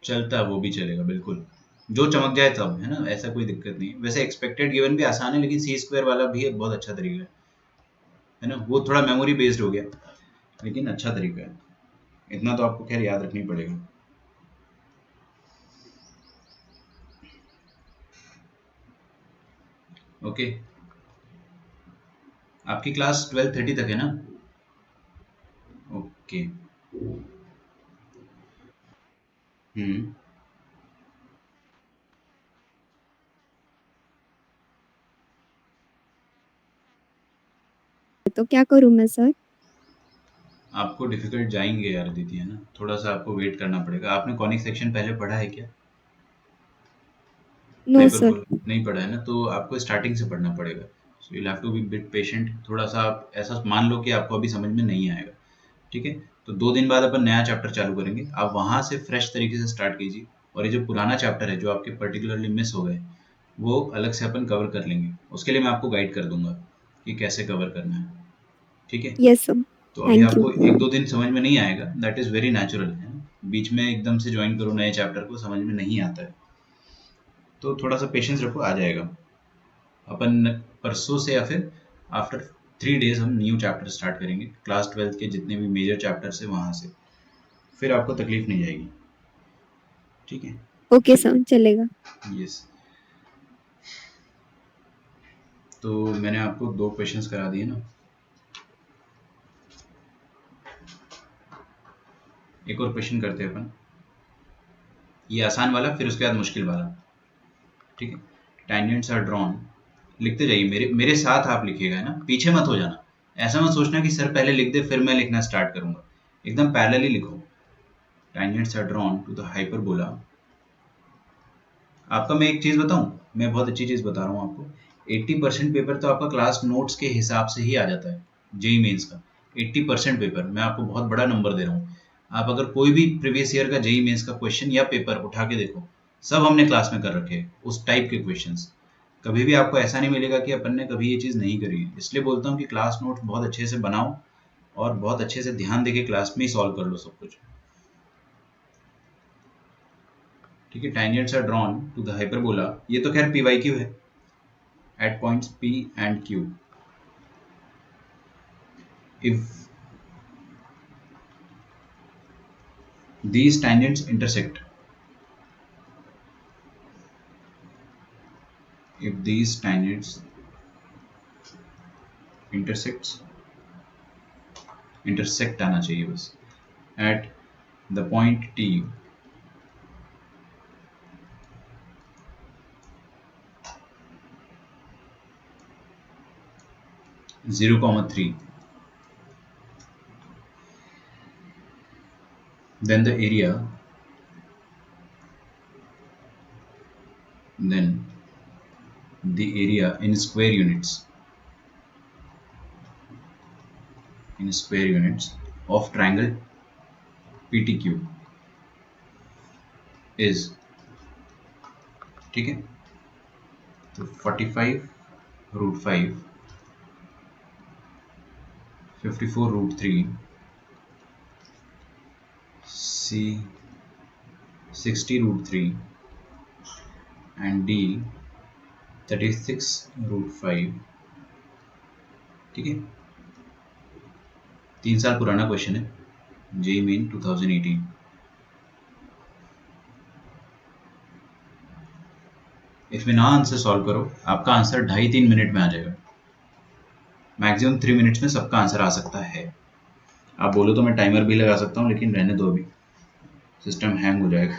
चलता है, वो भी चलेगा बिल्कुल, जो चमक जाए तब, है ना, ऐसा कोई दिक्कत नहीं। वैसे एक्सपेक्टेड गिवन भी आसान है, लेकिन सी स्क्वायर वाला भी एक बहुत अच्छा तरीका है ना, वो थोड़ा मेमोरी बेस्ड हो गया, लेकिन अच्छा तरीका है। इतना तो आपको खैर याद रखनी पड़ेगा। ओके, आपकी क्लास 12:30 तक है ना? ओके। हम्म। तो क्या करूं मैं सर? आपको डिफिकल्ट जाएंगे यार दीदी, है ना, थोड़ा सा आपको वेट करना पड़ेगा। आपने कॉनिक सेक्शन पहले पढ़ा है क्या? No sir. हाइपरबोला नहीं पढ़ा है ना, तो आपको स्टार्टिंग से पढ़ना पड़ेगा। So you have to be bit patient, थोड़ा सा आप ऐसा मान लो कि आपको अभी समझ में नहीं आएगा, ठीक है। तो 2 दिन बाद अपन नया चैप्टर चालू करेंगे, आप वहां से फ्रेश तरीके से स्टार्ट कीजिए। और ये जो पुराना चैप्टर है जो आपके पर्टिकुलरली मिस हो गए, वो अलग से अपन कवर कर लेंगे। उसके लिए मैं आपको गाइड कर दूंगा कि कैसे कवर करना है, ठीक है। Yes sir. तो अभी थैंक यू। आपको 1-2 दिन समझ में नहीं आएगा, दैट इज़ वेरी नेचुरल, है ना। बीच में एकदम से ज्वाइन करो नए चैप्टर को, समझ में नहीं आता है, तो थोड़ा सा पेशेंस रखो, आ जाएगा। अपन परसों से या फिर आफ्टर 3 डेज हम न्यू चैप्टर स्टार्ट करेंगे, क्लास 12 के जितने भी मेजर चैप्टर्स है वहाँ से, फिर आपको तकलीफ नहीं जाएगी, ठीक है। ओके सर, चलेगा। यस। तो मैंने आपको 2 क्वेश्चंस करा दिए ना, एक और क्वेश्चन करते हैं अपन, ये आसान वाला फिर उसके बाद मुश्किल वाला, ठीक है। tangents are drawn, लिखते जाइए, मेरे साथ आप लिखिएगा, है ना, पीछे मत हो जाना। ऐसा मत सोचना कि सर पहले लिख दे फिर मैं लिखना स्टार्ट करूंगा, एकदम पैरेलली लिखो। tangents are drawn to the hyperbola। आपका मैं एक चीज बताऊं, मैं बहुत अच्छी चीज बता रहा हूँ आपको, 80% पेपर तो आपका क्लास नोट्स के हिसाब से ही आ जाता है जेई मेंस का। 80% पेपर, मैं आपको बहुत बड़ा नंबर दे रहा हूँ। आप अगर कोई भी प्रीवियस ईयर का जेई मेंस का क्वेश्चन या पेपर उठा के देखो, सब हमने क्लास में कर रखे हैं उस टाइप के क्वेश्चंस। कभी भी आपको ऐसा नहीं मिलेगा कि अपन ने कभी ये चीज़ नहीं करी है। इसलिए बोलता हूँ कि क्लास नोट्स बहुत अच्छे से बनाओ और बहुत अच्छे से ध्यान देके क्लास में ही सॉल्व कर लो सब कुछ। ठीक है, tangents are drawn to the hyperbola, ये तो खैर PYQ है, at points P and Q if these tangents intersect, if these tangents intersect आना चाहिए बस, at the point T, zero comma 3, then the area, in square units, of triangle PTQ is, ठीक है, तो 45√5, 54√3, C 60√3 and D 36√5। ठीक है, 3 साल पुराना क्वेश्चन है, जेई मेन 2018। इत्मीनान से सॉल्व करो, आपका आंसर 2.5-3 मिनट में आ जाएगा, मैक्सिमम 3 मिनट्स में सबका आंसर आ सकता है। आप बोलो तो मैं टाइमर भी लगा सकता हूँ, लेकिन रहने दो, अभी सिस्टम हैंग हो जाएगा।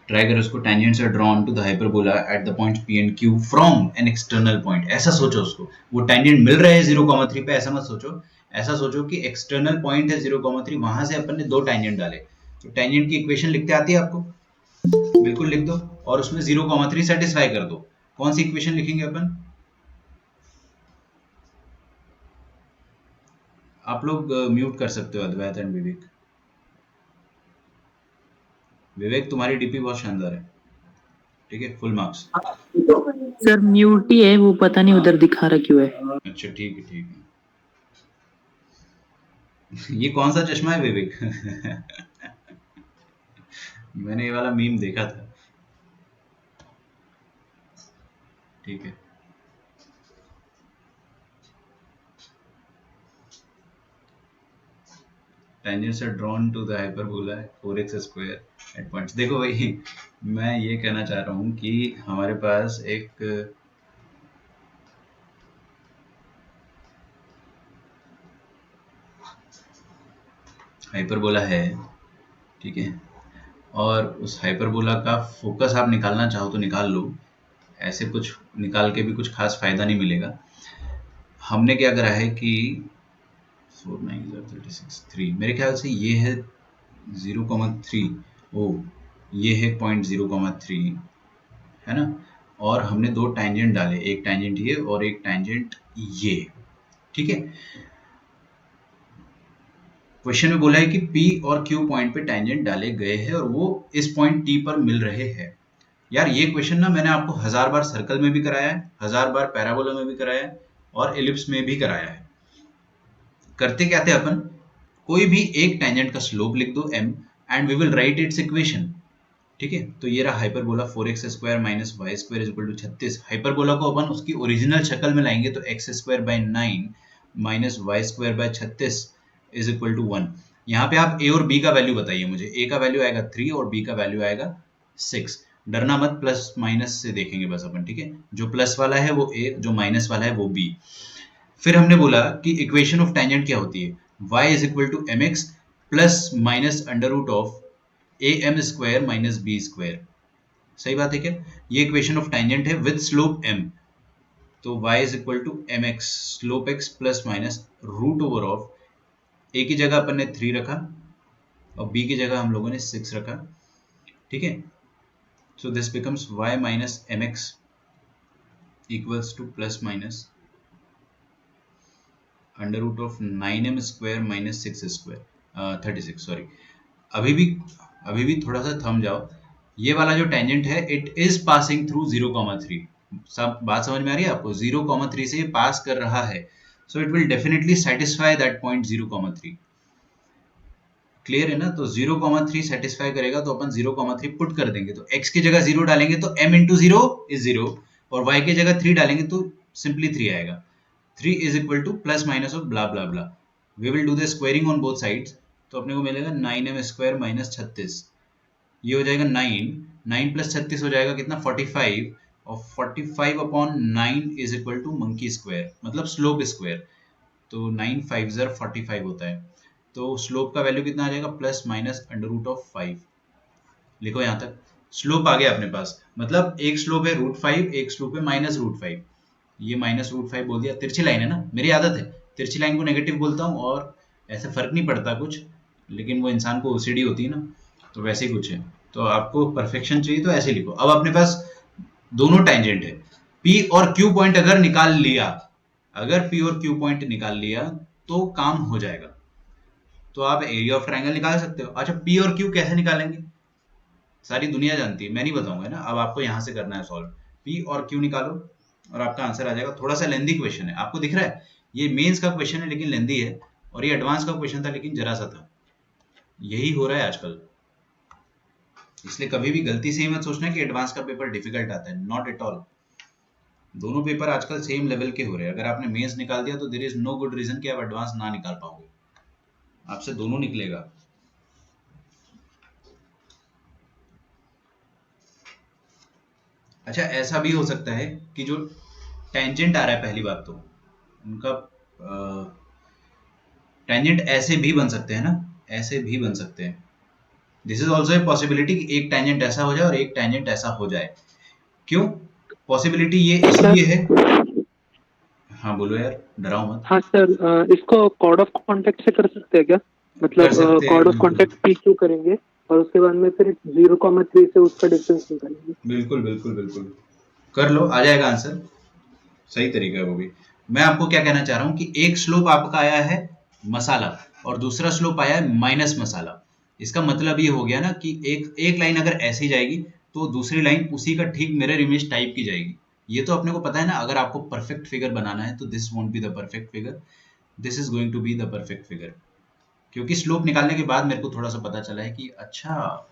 ट्राई करो उसको। Tangents are drawn to the hyperbola at the point P and Q from an external point. ऐसा सोचो उसको, वो टेंजेंट मिल रहे हैं 0,3 पे, ऐसा मत सोचो। ऐसा सोचो कि एक्सटर्नल पॉइंट है 0,3, वहां से अपन ने 2 टेंजेंट डाले। तो टेंजेंट की इक्वेशन लिखते आती है आपको? बिल्कुल लिख दो और उसमें 0,3 सेटिस्फाई कर दो। कौन सी इक्वेशन लिखेंगे अपन? आप लोग म्यूट कर सकते हो अद्वैत एंड विवेक। विवेक तुम्हारी डीपी बहुत शानदार है, ठीक है, फुल मार्क्स। सर म्यूट ही है वो, पता नहीं उधर दिखा रहा क्यों है। अच्छा ठीक है, ठीक है। ये कौन सा चश्मा है विवेक? मैंने ये वाला मीम देखा था, ठीक है। Tangents are drawn to the hyperbola 4x square at points. देखो भाई, मैं ये कहना चाह रहा हूँ कि हमारे पास एक हाइपरबोला है, ठीक है, और उस हाइपरबोला का फोकस आप निकालना चाहो तो निकाल लो। ऐसे कुछ निकाल के भी कुछ खास फायदा नहीं मिलेगा। हमने क्या करा है कि 4 9 36 3, मेरे ख्याल से ये है 0,3, ओ ये है पॉइंट 0,3, है ना। और हमने 2 टेंजेंट डाले, एक टेंजेंट ये और एक टेंजेंट ये, ठीक है। क्वेश्चन में बोला है कि P और Q पॉइंट पे टेंजेंट डाले गए हैं और वो इस पॉइंट T पर मिल रहे हैं। यार ये क्वेश्चन ना मैंने आपको 1000 बार सर्कल में भी कराया है, 1000 बार पैराबोला में भी कराया है और एलिप्स में भी कराया है। करते क्या थे अपन, कोई भी एक टेंजेंट का स्लोप लिख दो m and we will write its equation, ठीक है। तो ये रहा hyperbola 4x square minus y square equal to 36। Hyperbola को अपन उसकी ओरिजिनल शक्ल में लाएंगे तो x square by 9 minus y square by 36 is equal to 1। यहाँ पे आप a और b का वैल्यू बताइए मुझे। a का वैल्यू आएगा 3 और b का वैल्यू आएगा 6। डरना मत, प्लस माइनस से देखेंगे बस अपन, ठीक है। जो प्लस वाला है वो a, जो माइनस वाला है वो b। फिर हमने बोला कि इक्वेशन ऑफ टेंजेंट क्या होती है, y is equal to m x plus minus under root of a m square minus b square. सही बात है क्या? ये इक्वेशन ऑफ टेंजेंट है विद स्लोप m, तो y is equal to m x slope x plus minus root over of, a की जगह अपन ने 3 रखा और b की जगह हम लोगों ने 6 रखा, ठीक है। So this becomes y minus m x equals to plus minus under root of 9m square minus 6 square 36, sorry. अभी भी अभी भी थोड़ा सा थम जाओ। ये वाला जो टेंजेंट है इट इज पासिंग थ्रू 0,3। सब बात समझ में आ रही है आपको? 0,3 से ये पास कर रहा है, so it will definitely satisfy that point 0,3। Clear है ना? तो 0,3 सेटिस्फाई करेगा तो अपन 0,3 पुट कर देंगे, तो x की जगह 0 डालेंगे तो m इंटू 0 इज 0, और y की जगह 3 डालेंगे तो सिंपली 3 आएगा। 3 is equal to plus minus of blah blah blah, we will do the squaring on both sides, तो अपने को मिलेगा 9m स्क्वायर माइनस 36, ये हो जाएगा 9, 9 प्लस 36 हो जाएगा कितना 45, और 45 अपॉन 9 इज इक्वल टू मंकी स्क्वायर मतलब स्लोप स्क्वायर, तो 9 5 ज़र 45 होता है, तो स्लोप का वैल्यू कितना आ जाएगा plus minus under root of 5। लिखो यहाँ तक स्लोप आ गया अपने पास, मतलब एक स्लोप है √5, एक स्लोप है -√5, ये -√5 बोल दिया, तिरछी लाइन है ना, मेरी आदत है तिरछी लाइन को नेगेटिव बोलता हूँ, और ऐसे फर्क नहीं पड़ता कुछ, लेकिन वो इंसान को ओसीडी होती है ना, तो वैसे ही कुछ है। तो आपको परफेक्शन चाहिए तो ऐसे लिखो। अब अपने पास दोनों टेंजेंट है, पी और क्यू पॉइंट अगर निकाल लिया, अगर पी और क्यू पॉइंट निकाल लिया तो काम हो जाएगा, तो आप एरिया ऑफ ट्रायंगल निकाल सकते हो। अच्छा, पी और क्यू कैसे निकालेंगे? सारी दुनिया जानती है, मैं नहीं बताऊंगा ना, अब आपको यहाँ से करना है सॉल्व। पी और क्यू निकालो और आपका आंसर आ जाएगा। थोड़ा सा लेंदी क्वेश्चन है, आपको दिख रहा है ये मेंस का क्वेश्चन है लेकिन लेंदी है, और ये एडवांस का क्वेश्चन था लेकिन जरा सा था। यही हो रहा है आजकल, इसलिए कभी भी गलती से ही मत सोचना कि एडवांस का पेपर डिफिकल्ट आता है, नॉट एट ऑल। दोनों पेपर आजकल सेम लेवल के हो रहे हैं। अगर आपने मेंस निकाल दिया तो there is no good reason कि आप एडवांस ना निकाल पाओगे, आपसे दोनों निकलेगा। अच्छा, ऐसा भी हो सकता है कि जो टेंजेंट आ रहा है, पहली बात तो उनका टेंजेंट ऐसे भी बन सकते हैं ना, ऐसे भी बन सकते हैं। This is also a possibility कि एक टेंजेंट ऐसा हो जाए और एक टेंजेंट ऐसा हो जाए। क्यों पॉसिबिलिटी ये सर इसलिए है? हाँ बोलो यार, डराओ मत। हाँ सर, इसको कॉर्ड ऑफ कॉन्टेक्ट से कर सकते हैं क्या? कर मतलब सकते हैं कॉर्ड ऑफ बिल्कुल। कॉन्टेक्ट पी क्यू करेंगे और उसके बाद में फिर 0,3 से उसका डिस्टेंस निकालेंगे। बिल्कुल बिल्कुल बिल्कुल, कर लो, आ जाएगा आंसर। सही तरीका है वो भी। मैं आपको क्या कहना चाह रहा हूँ कि एक स्लोप आपका आया है मसाला और दूसरा स्लोप आया है माइनस मसाला। इसका मतलब ये हो गया ना कि एक एक लाइन अगर ऐसी जाएगी तो दूसरी लाइन उसी का ठीक मिरर इमेज टाइप की जाएगी। ये तो अपने को पता है ना, अगर आपको परफेक्ट फिगर बनाना है तो this won't be the perfect figure, this is going to be the perfect figure. क्योंकि स्लोप निकालने के बाद मेरे को थोड़ा सा पता चला है कि अच्छा,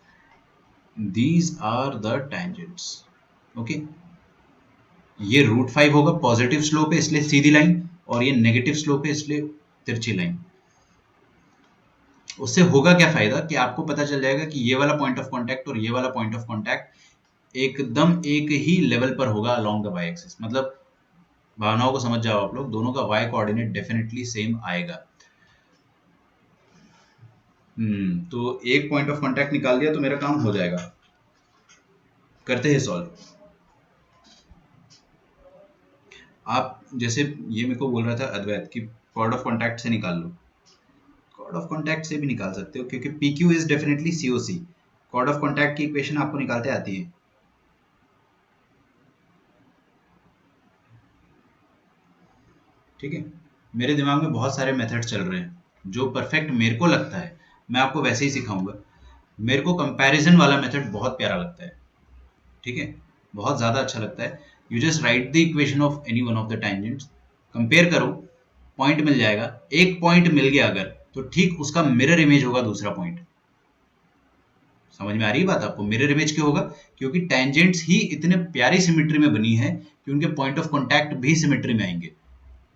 these are the tangents. Okay, ये √5 होगा, पॉजिटिव स्लोप है इसलिए सीधी लाइन, और ये नेगेटिव स्लोप है इसलिए तिरछी लाइन। उससे होगा क्या फायदा कि आपको पता चल जाएगा कि ये वाला पॉइंट ऑफ कांटेक्ट और ये वाला पॉइंट ऑफ कांटेक्ट एकदम एक ही लेवल पर होगा अलोंग द वाई एक्सिस। मतलब भावनाओं को समझ जाओ आप लोग, दोनों का वाई कोऑर्डिनेट डेफिनेटली सेम आएगा। तो एक पॉइंट ऑफ कांटेक्ट निकाल दिया तो मेरा काम हो जाएगा। करते हैं सॉल्व। आप जैसे ये मेरे को बोल रहा था अद्वैत कि कॉर्ड ऑफ कांटेक्ट से निकाल लो, कॉर्ड ऑफ कॉन्टैक्ट से भी निकाल सकते हो क्योंकि P Q is definitely C O C. Chord of contact की इक्वेशन आपको निकालते आती है। ठीक है, मेरे दिमाग में बहुत सारे मेथड चल रहे हैं जो परफेक्ट मेरे को लगता है, मैं आपको वैसे ही सिखाऊंगा। मेरे को कंपैरिजन वाला मेथड बहुत प्यारा लगता है, ठीक है, बहुत ज़्यादा अच्छा लगता है। You just right the equation of any one of the tangents, compare करो, पॉइंट मिल जाएगा। एक पॉइंट मिल गया अगर, तो ठीक उसका मिरर इमेज होगा दूसरा पॉइंट। समझ में आ रही है बात आपको? मिरर इमेज क्यों होगा? क्योंकि टेंजेंट्स ही इतने प्यारी सिमेट्री में बनी है कि उनके पॉइंट ऑफ कांटेक्ट भी सिमेट्री में आएंगे,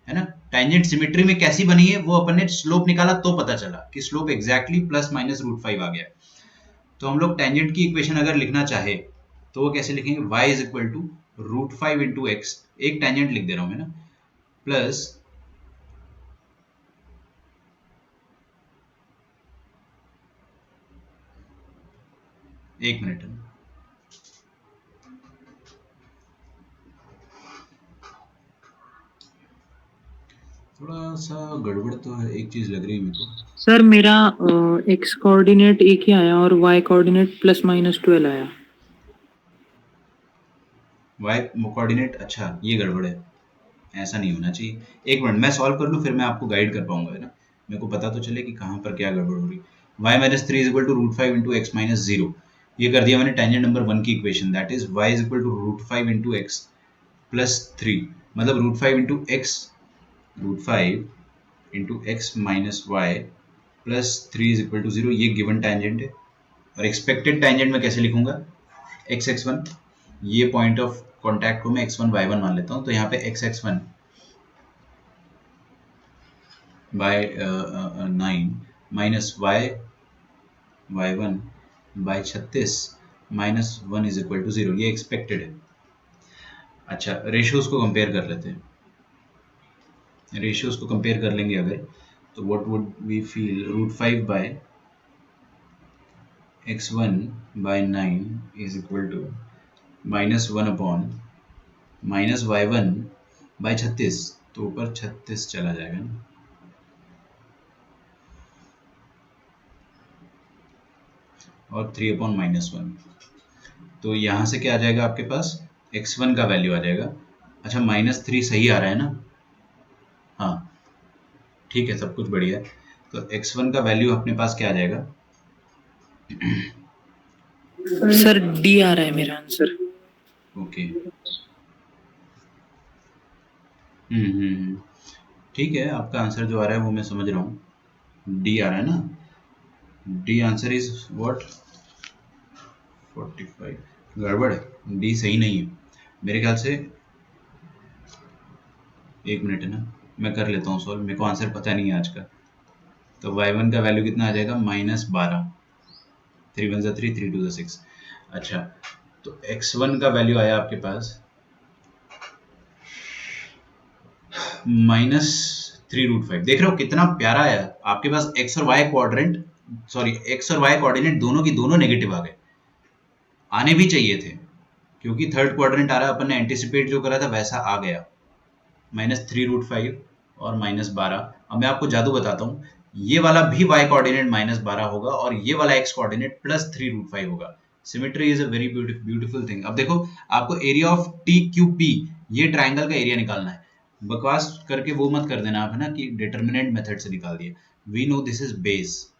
है ना। टेंजेंट सिमेट्री में कैसी बनी है वो अपन ने स्लोप निकाला तो पता चला कि स्लोप एग्जैक्टली प्लस माइनस √5 आ गया। तो हम लोग टेंजेंट की इक्वेशन अगर लिखना चाहे तो वो कैसे लिखेंगे? y is equal to √5 into x, एक टेंजेंट लिख दे रहा हूं मैं ना, प्लस एक मिनट, थोड़ा सा गड़बड़ तो है, एक चीज लग रही है मेरे को। सर मेरा एक्स कोऑर्डिनेट एक ही आया और वाई कोऑर्डिनेट +-12 आया। वाई कोऑर्डिनेट, अच्छा ये गड़बड़ है, ऐसा नहीं होना चाहिए। एक मिनट मैं सॉल्व कर लूँ, फिर मैं आपको गाइड कर पाऊंगा, है ना। मेरे को पता तो चले कि कहाँ पर क्या गड़बड़ हो रही। y minus three is equal to root five into x minus zero, ये कर दिया मैंने टेंजेंट नंबर वन की equation, that is y is equal to root five into x plus three, मतलब root five into x minus y plus three is equal to zero, ये given tangent है। और expected tangent में कैसे लिखूंगा, x x one, ये point of contact को मैं एक्स वन वाई वन मान लेता हूँ, तो यहाँ पे x x one by 9 minus y one by 36 minus one is equal to zero, ये एक्सपेक्टेड है। अच्छा रेशियोज को कंपेयर कर लेते हैं, रेशियोज को कंपेयर कर लेंगे अगर, तो what would we feel, root five by x one by nine is equal to minus one upon minus y one by 36, तो ऊपर 36 चला जाएगा ना, और थ्री अपॉन माइनस वन, तो यहाँ से क्या आ जाएगा आपके पास, x1 का वैल्यू आ जाएगा। अच्छा -3 सही आ रहा है ना, हाँ ठीक है, सब कुछ बढ़िया है। तो x1 का वैल्यू अपने पास क्या आ जाएगा, सर डी आ रहा है मेरा आंसर। ओके हम्म, ठीक है, आपका आंसर जो आ रहा है वो मैं समझ रहा हूँ, डी आ रहा है ना, डी आंसर इज व्हाट 45, गड़बड़ है, डी सही नहीं है मेरे ख्याल से। एक मिनट है ना, मैं कर लेता हूँ सॉल्व, मेरे को आंसर पता नहीं है आज का। तो y1 का वैल्यू कितना आ जाएगा, -12, थ्री वन ज़ा थ्री, थ्री टू ज़ा सिक्स। अच्छा तो x1 का वैल्यू आया आपके पास -3√5, देख रहे हो कितना प्यारा आया आपके पास, x और y क्वाड्रेंट, सॉरी x और y कोऑर्डिनेट दोनों की दोनों नेगेटिव आ गए, आने भी चाहिए थे, क्योंकि थर्ड क्वाड्रेंट आ रहा, अपन ने एंटिसिपेट जो करा था वैसा आ गया, -3√5 और -12। अब मैं आपको जादू बताता हूँ, ये वाला भी y कोऑर्डिनेट -12 होगा और ये वाला x कोऑर्डिनेट +3√5 होगा। Symmetry is a very beautiful thing. अब देखो आपको area of T Q P, ये ट्राइंगल का एरिया निकालना है, बकवास करके वो मत कर देना आप, है ना, कि डिटर्मिनेंट मेथड से निकाल दिया। We know this is base,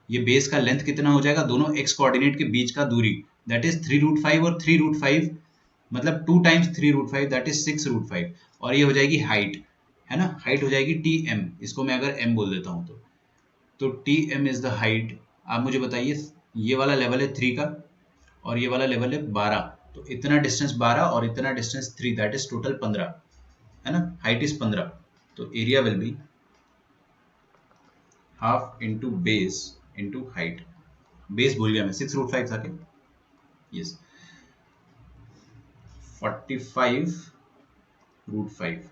ये बेस का लेंथ कितना हो जाएगा, दोनों x कोऑर्डिनेट के बीच का दूरी, दैट इज 3√5 और 3√5, मतलब 2 टाइम्स 3√5 दैट इज 6√5, और ये हो जाएगी हाइट, है ना, हाइट हो जाएगी टी एम, इसको मैं अगर m बोल देता हूँ तो T M is the height. आप मुझे बताइए, ये वाला लेवल है 3 का और ये वाला लेवल है 12, तो इतना डिस्टेंस 12 और इतना डिस्टेंस 3, दैट इज टोटल 15, है ना, हाइट इज 15, तो area will be half into base into height, base भूल गया मैं, 6√5 था क्या, यस 45√5,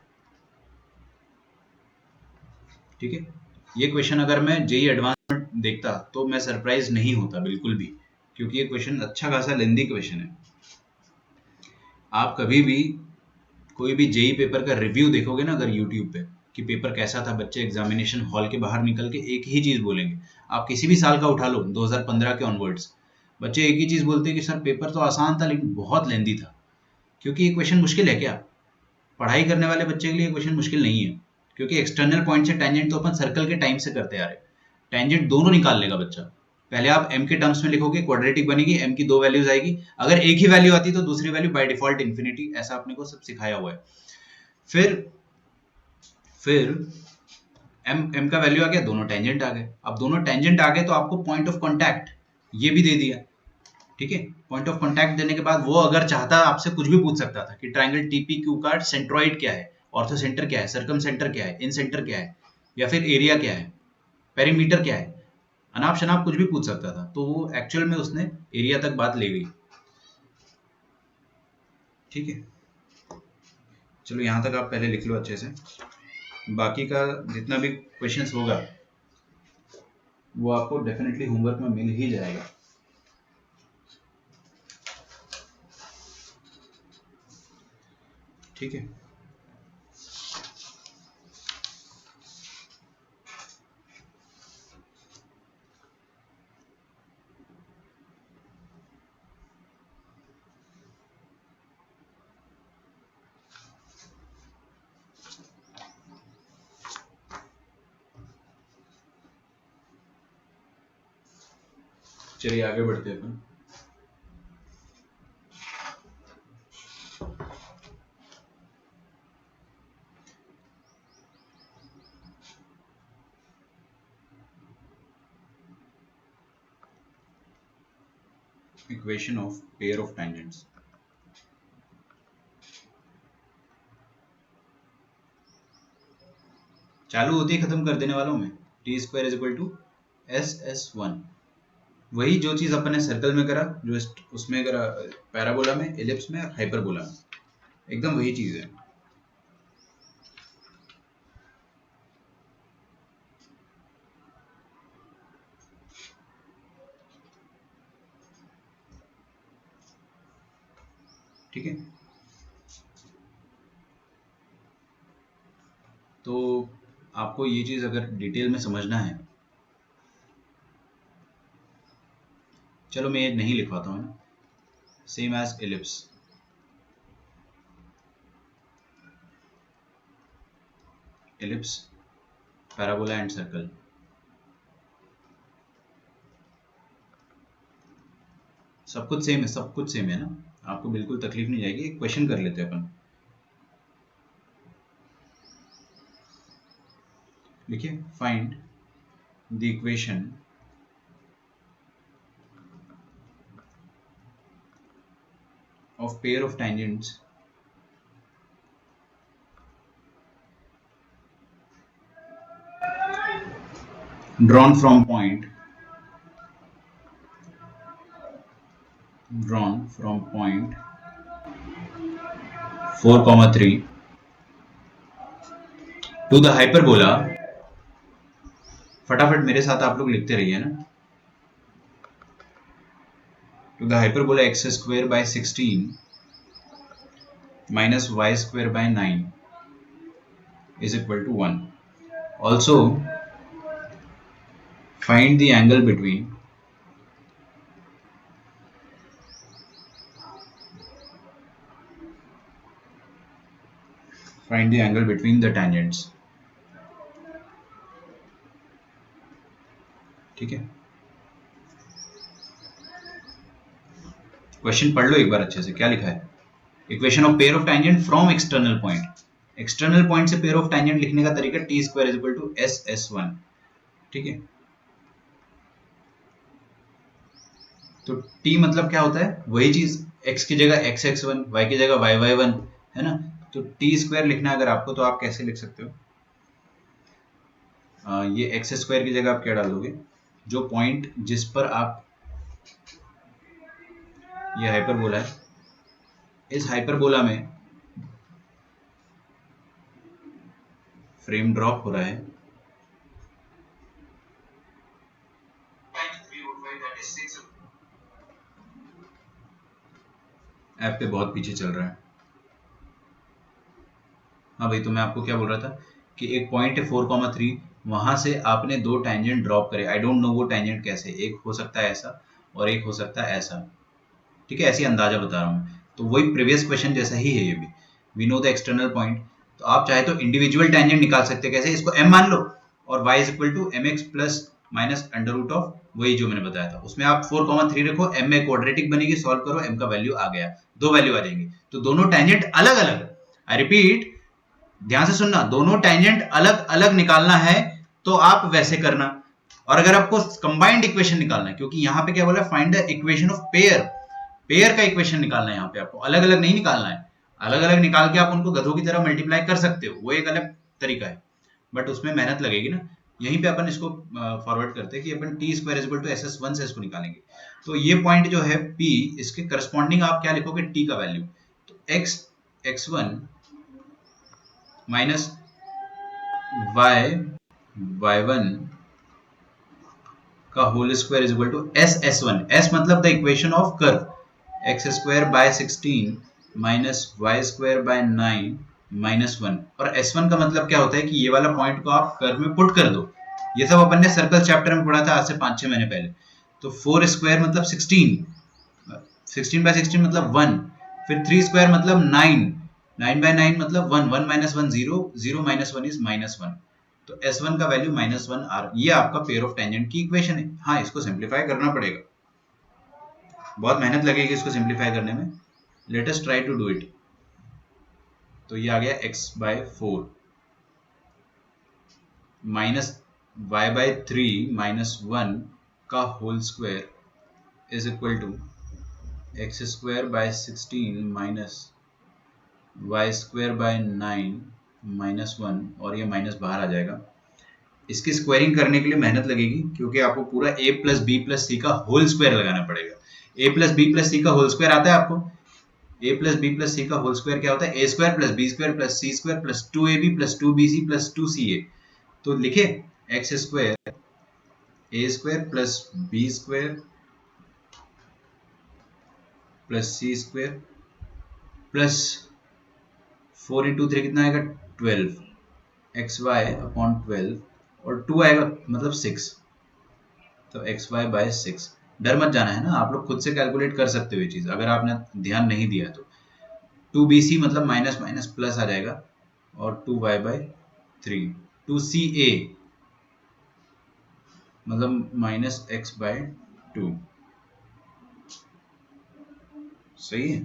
ठीक है। ये क्वेश्चन अगर मैं जेई एडवांस में देखता तो मैं सरप्राइज नहीं होता बिल्कुल भी, क्योंकि ये क्वेश्चन अच्छा खासा लेंदी क्वेश्चन है। आप कभी भी कोई भी जेई पेपर का रिव्यू देखोगे ना अगर यूट्यूब पे, कि पेपर कैसा था, बच्चे एग्जामिनेशन हॉल के बाहर निकल के एक ही चीज बोलेंगे। आप किसी भी साल का उठा लो 2015 के ऑनवर्ड्स, बच्चे एक ही चीज बोलते हैं कि सर पेपर तो आसान था लेकिन बहुत लेंदी था। क्योंकि ये क्वेश्चन मुश्किल है क्या, पढ़ाई करने वाले बच्चे के लिए क्वेश्चन मुश्किल नहीं है, क्योंकि एक्सटर्नल पॉइंट से टेंजेंट तो अपन सर्कल के टाइम से करते आ रहे, टेंजेंट दोनों निकाल लेगा बच्चा। पहले आप m के टर्म्स में लिखोगे, क्वाड्रेटिक बनेगी, m की दो वैल्यूज आएगी, अगर एक ही वैल्यू आती तो दूसरी वैल्यू बाय डिफॉल्ट इन्फिनिटी, ऐसा अपने को सब सिखाया हुआ है। फिर m का वैल्यू आ गया, दोनों टेंजेंट आ गए, अब दोनों टेंजेंट आ गए तो आपको पॉइंट ऑफ कॉन्टैक्ट ये भी दे दिया, ठीक है। पॉइंट ऑफ कॉन्टैक्ट देने के बाद वो अगर चाहता आपसे कुछ भी पूछ सकता था कि ट्राइंगल टीपी क्यू का सेंट्रॉइड क्या है, ऑर्थो सेंटर क्या है, सर्कम सेंटर क्या है, इन सेंटर क्या है, या फिर एरिया क्या है, पेरीमीटर क्या है, अनाप शनाप कुछ भी पूछ सकता था, तो वो एक्चुअल में उसने एरिया तक बात ले गई, ठीक है। चलो यहाँ तक आप पहले लिख लो अच्छे से, बाकी का जितना भी क्वेश्चंस होगा वो आपको डेफिनेटली होमवर्क में मिल ही जाएगा, ठीक है। चलिए आगे बढ़ते हैं अपन। Equation of pair of tangents. चालू होते ही खत्म कर देने वालों में T square is equal to SS1। वही जो चीज अपन ने सर्कल में करा, जो उसमें करा पैराबोला में, एलिप्स में और हाइपरबोला में, एकदम वही चीज है। ठीक है, तो आपको ये चीज अगर डिटेल में समझना है, चलो मैं ये नहीं लिखवाता हूँ। Same as ellipse, ellipse, parabola and circle. सब कुछ सेम है, सब कुछ सेम है ना, आपको बिल्कुल तकलीफ नहीं जाएगी। एक क्वेश्चन कर लेते हैं अपन। लिखिए, find the equation of pair of tangents drawn from point 4, 3 to the hyperbola। फटाफट मेरे साथ आप लोग लिखते रहिए ना। to the hyperbola x square by 16 minus y square by 9 is equal to 1. Also find the angle between the tangents। ठीक है, क्वेश्चन पढ़ लो एक बार अच्छे से। क्या लिखा है? Equation of pair of tangent from external point. External point से पेयर ऑफ टैंजेंट लिखने का तरीका T square is equal to SS1। ठीक है, तो टी मतलब क्या होता है? वही चीज, x की जगह XX1, y की जगह YY1 है ना। तो टी स्क्वायर लिखना है अगर आपको, तो आप कैसे लिख सकते हो? ये एक्स स्क्वायर की जगह आप क्या डाल दोगे? जो पॉइंट जिस पर आप, ये हाइपरबोला है, इस हाइपरबोला में फ्रेम ड्रॉप हो रहा है, ऐप पे बहुत पीछे चल रहा है। हाँ भाई, तो मैं आपको क्या बोल रहा था कि एक पॉइंट है 4, 3, वहां से आपने दो टैंजेंट ड्रॉप करे। आई डोंट नो वो टैंजेंट कैसे, एक हो सकता है ऐसा और एक हो सकता है ऐसा। ठीक है, ऐसे अंदाजा बता रहा हूँ। तो वही प्रीवियस क्वेश्चन जैसा ही है ये भी। We know the external point, तो आप चाहे तो इंडिविजुअल टैंजेंट निकाल सकते हैं। कैसे? इसको m मान लो और y is equal to mx plus minus under root of वही जो मैंने बताया था। उसमें आप 4, 3 रखो, m में क्वाड्रेटिक बनेगी, सॉल्व करो, m का वैल्यू आ गया, दो वैल्यू आ जाएंगी। तो दोनों टैंजेंट अलग अलग, आई रिपीट, ध्यान से सुनना, दोनों टैंजेंट अलग अलग निकालना है तो आप वैसे करना। और अगर आपको कंबाइंड इक्वेशन निकालना है, क्योंकि यहाँ पे क्या बोला, find the equation of pair, pair का इक्वेशन निकालना है। यहाँ पे आपको अलग अलग नहीं निकालना है। अलग अलग निकाल के आप उनको गधों की तरह मल्टीप्लाई कर सकते हो, वो एक अलग तरीका है, बट उसमें मेहनत लगेगी ना। यहीं पे अपन इसको फॉरवर्ड करते हैं कि अपन T square is equal to SS1 से इसको निकालेंगे। तो ये पॉइंट जो है P, इसके करस्पॉन्डिंग आप क्या लिखोगे? टी का वैल्यू। तो x1 माइनस y1 का whole square is equal to SS1। S मतलब the equation of curve x square by 16 minus y square by 9 minus 1। और S1 का मतलब क्या होता है कि ये वाला पॉइंट को आप कर्व में पुट कर दो। ये सब अपन ने सर्कल चैप्टर में पढ़ा था आज से 5-6 महीने पहले। तो 4 स्क्वायर मतलब 16, 16 बाय 16 मतलब 1, फिर 3 स्क्वायर मतलब 9, 9 बाय 9 मतलब 1, 1 माइनस 1 0, 0 माइनस 1 इज माइनस 1। तो S1 का वैल्यू -1 आ रहा। ये आपका पेयर ऑफ टेंजेंट की इक्वेशन है। हाँ, इसको सिंप्लीफाई करना पड़ेगा, बहुत मेहनत लगेगी इसको सिंप्लीफाई करने में. Let us try to do it. तो ये आ गया x/4 माइनस y/3 माइनस 1 का whole square is equal to x² by 16 minus y² by 9 minus 1, और ये माइनस बाहर आ जाएगा. इसकी स्क्वायरिंग करने के लिए मेहनत लगेगी क्योंकि आपको पूरा a plus b plus c का होल स्क्वायर लगाना पड़ेगा. a plus b plus c का होल स्क्वायर आता है आपको? a plus b plus c का होल स्क्वायर क्या होता है? a square plus B square plus c square plus 2ab plus 2bc plus 2ca. तो लिखे x square a square plus B square plus c square plus 4 into 3 कितना आएगा? 12 xy/12 और 2 आएगा मतलब 6. तो xy/6. डर मत जाना है ना, आप लोग खुद से कैलकुलेट कर सकते हो ये चीज़ अगर आपने ध्यान नहीं दिया तो. 2bc मतलब माइनस माइनस प्लस आ जाएगा और 2y/3. 2ca मतलब माइनस x/2. सही है.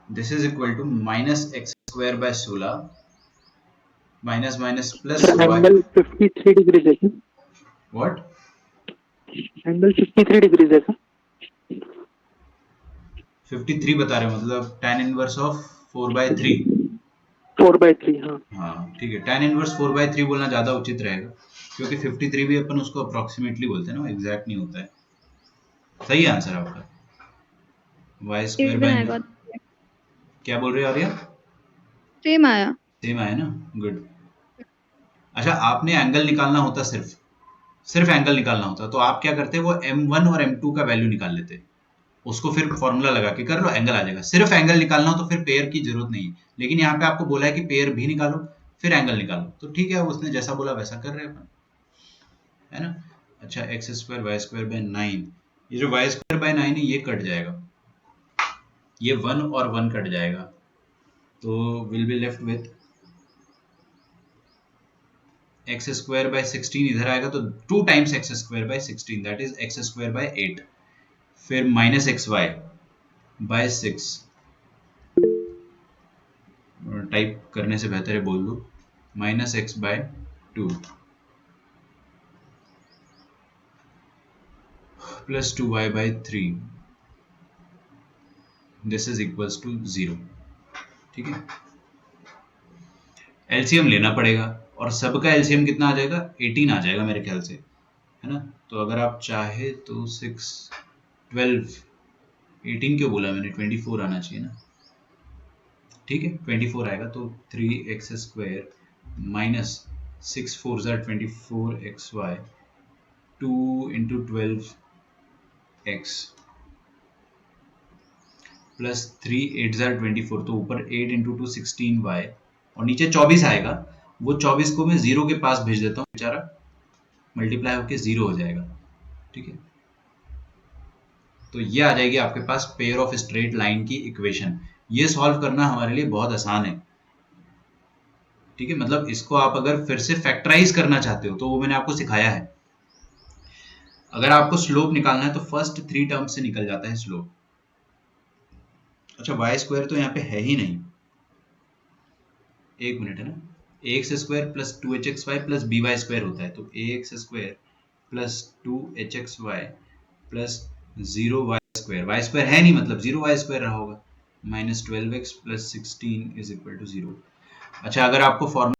This is equal to minus x² by 16 minus minus plus sir angle 53 degree है. व्हाट? एंगल 53 डिग्री है सर. 53 बता रहे हो मतलब tan इनवर्स ऑफ 4/3. 4/3. हाँ हाँ ठीक है, tan इनवर्स 4/3 बोलना ज़्यादा उचित रहेगा क्योंकि 53 भी अपन उसको अप्रोक्सीमेटली बोलते हैं ना, एग्जैक्ट नहीं होता है. सही है आंसर आपका. y²/9. क्या बोल रहे हो आर्या? सेम आया. सेम आया ना, गुड. अच्छा, आपने एंगल निकालना होता, सिर्फ एंगल निकालना होता तो आप क्या करते? वो m1 और m2 का वैल्यू निकाल लेते. उसको फिर फॉर्मूला लगा के कर लो, एंगल आ जाएगा. सिर्फ एंगल निकालना हो तो फिर पेयर की जरूरत नहीं है. लेकिन यहाँ पे आपको बोला है कि पेयर भी निकालो फिर एंगल निकालो, तो ठीक है, उसने जैसा बोला वैसा कर रहे हैं अपन, है ना. अच्छा, x²y²/9. ये जो y²/9 है ये कट जाएगा, ये 1 और 1 कट जाएगा, तो will be left with x²/16 इधर आएगा तो 2 times x²/16 that is x²/8. फिर माइनस xy/6. टाइप करने से बेहतर है बोल दो. Minus x/2 plus 2y/3. This is equals to 0. ठीक है, एलसीएम लेना पड़ेगा और सबका एलसीएम कितना आ जाएगा? 18 आ जाएगा मेरे ख्याल से, है ना. तो अगर आप चाहे तो 6 12 18 क्यों बोला मैंने? 24 आना चाहिए ना. ठीक है, 24 आएगा तो 3x² minus 6 4 24xy 2 into 12x plus 3 8 24, तो ऊपर 8 इंटू 2 16y और नीचे 24 आएगा. वो 24 को मैं 0 के पास भेज देता हूँ, बेचारा मल्टीप्लाई होके 0 हो जाएगा. ठीक है, तो ये आ जाएगी आपके पास पेयर ऑफ स्ट्रेट लाइन की इक्वेशन. ये सॉल्व करना हमारे लिए बहुत आसान है. ठीक है, मतलब इसको आप अगर फिर से फैक्टराइज करना चाहते हो तो वो मैंने आपको सिखाया है. अगर आपको स्लोप निकालना है तो फर्स्ट 3 टर्म से निकल जाता है स्लोप. अच्छा, y² तो यहाँ पे है ही नहीं, एक मिनट, है ना. ax² plus 2hxy plus by² होता है, तो ax² plus 2hxy plus 0y² है नहीं मतलब 0y² रहा होगा. -12x plus 16 is equal to 0. अच्छा, अगर आपको फॉर्मूला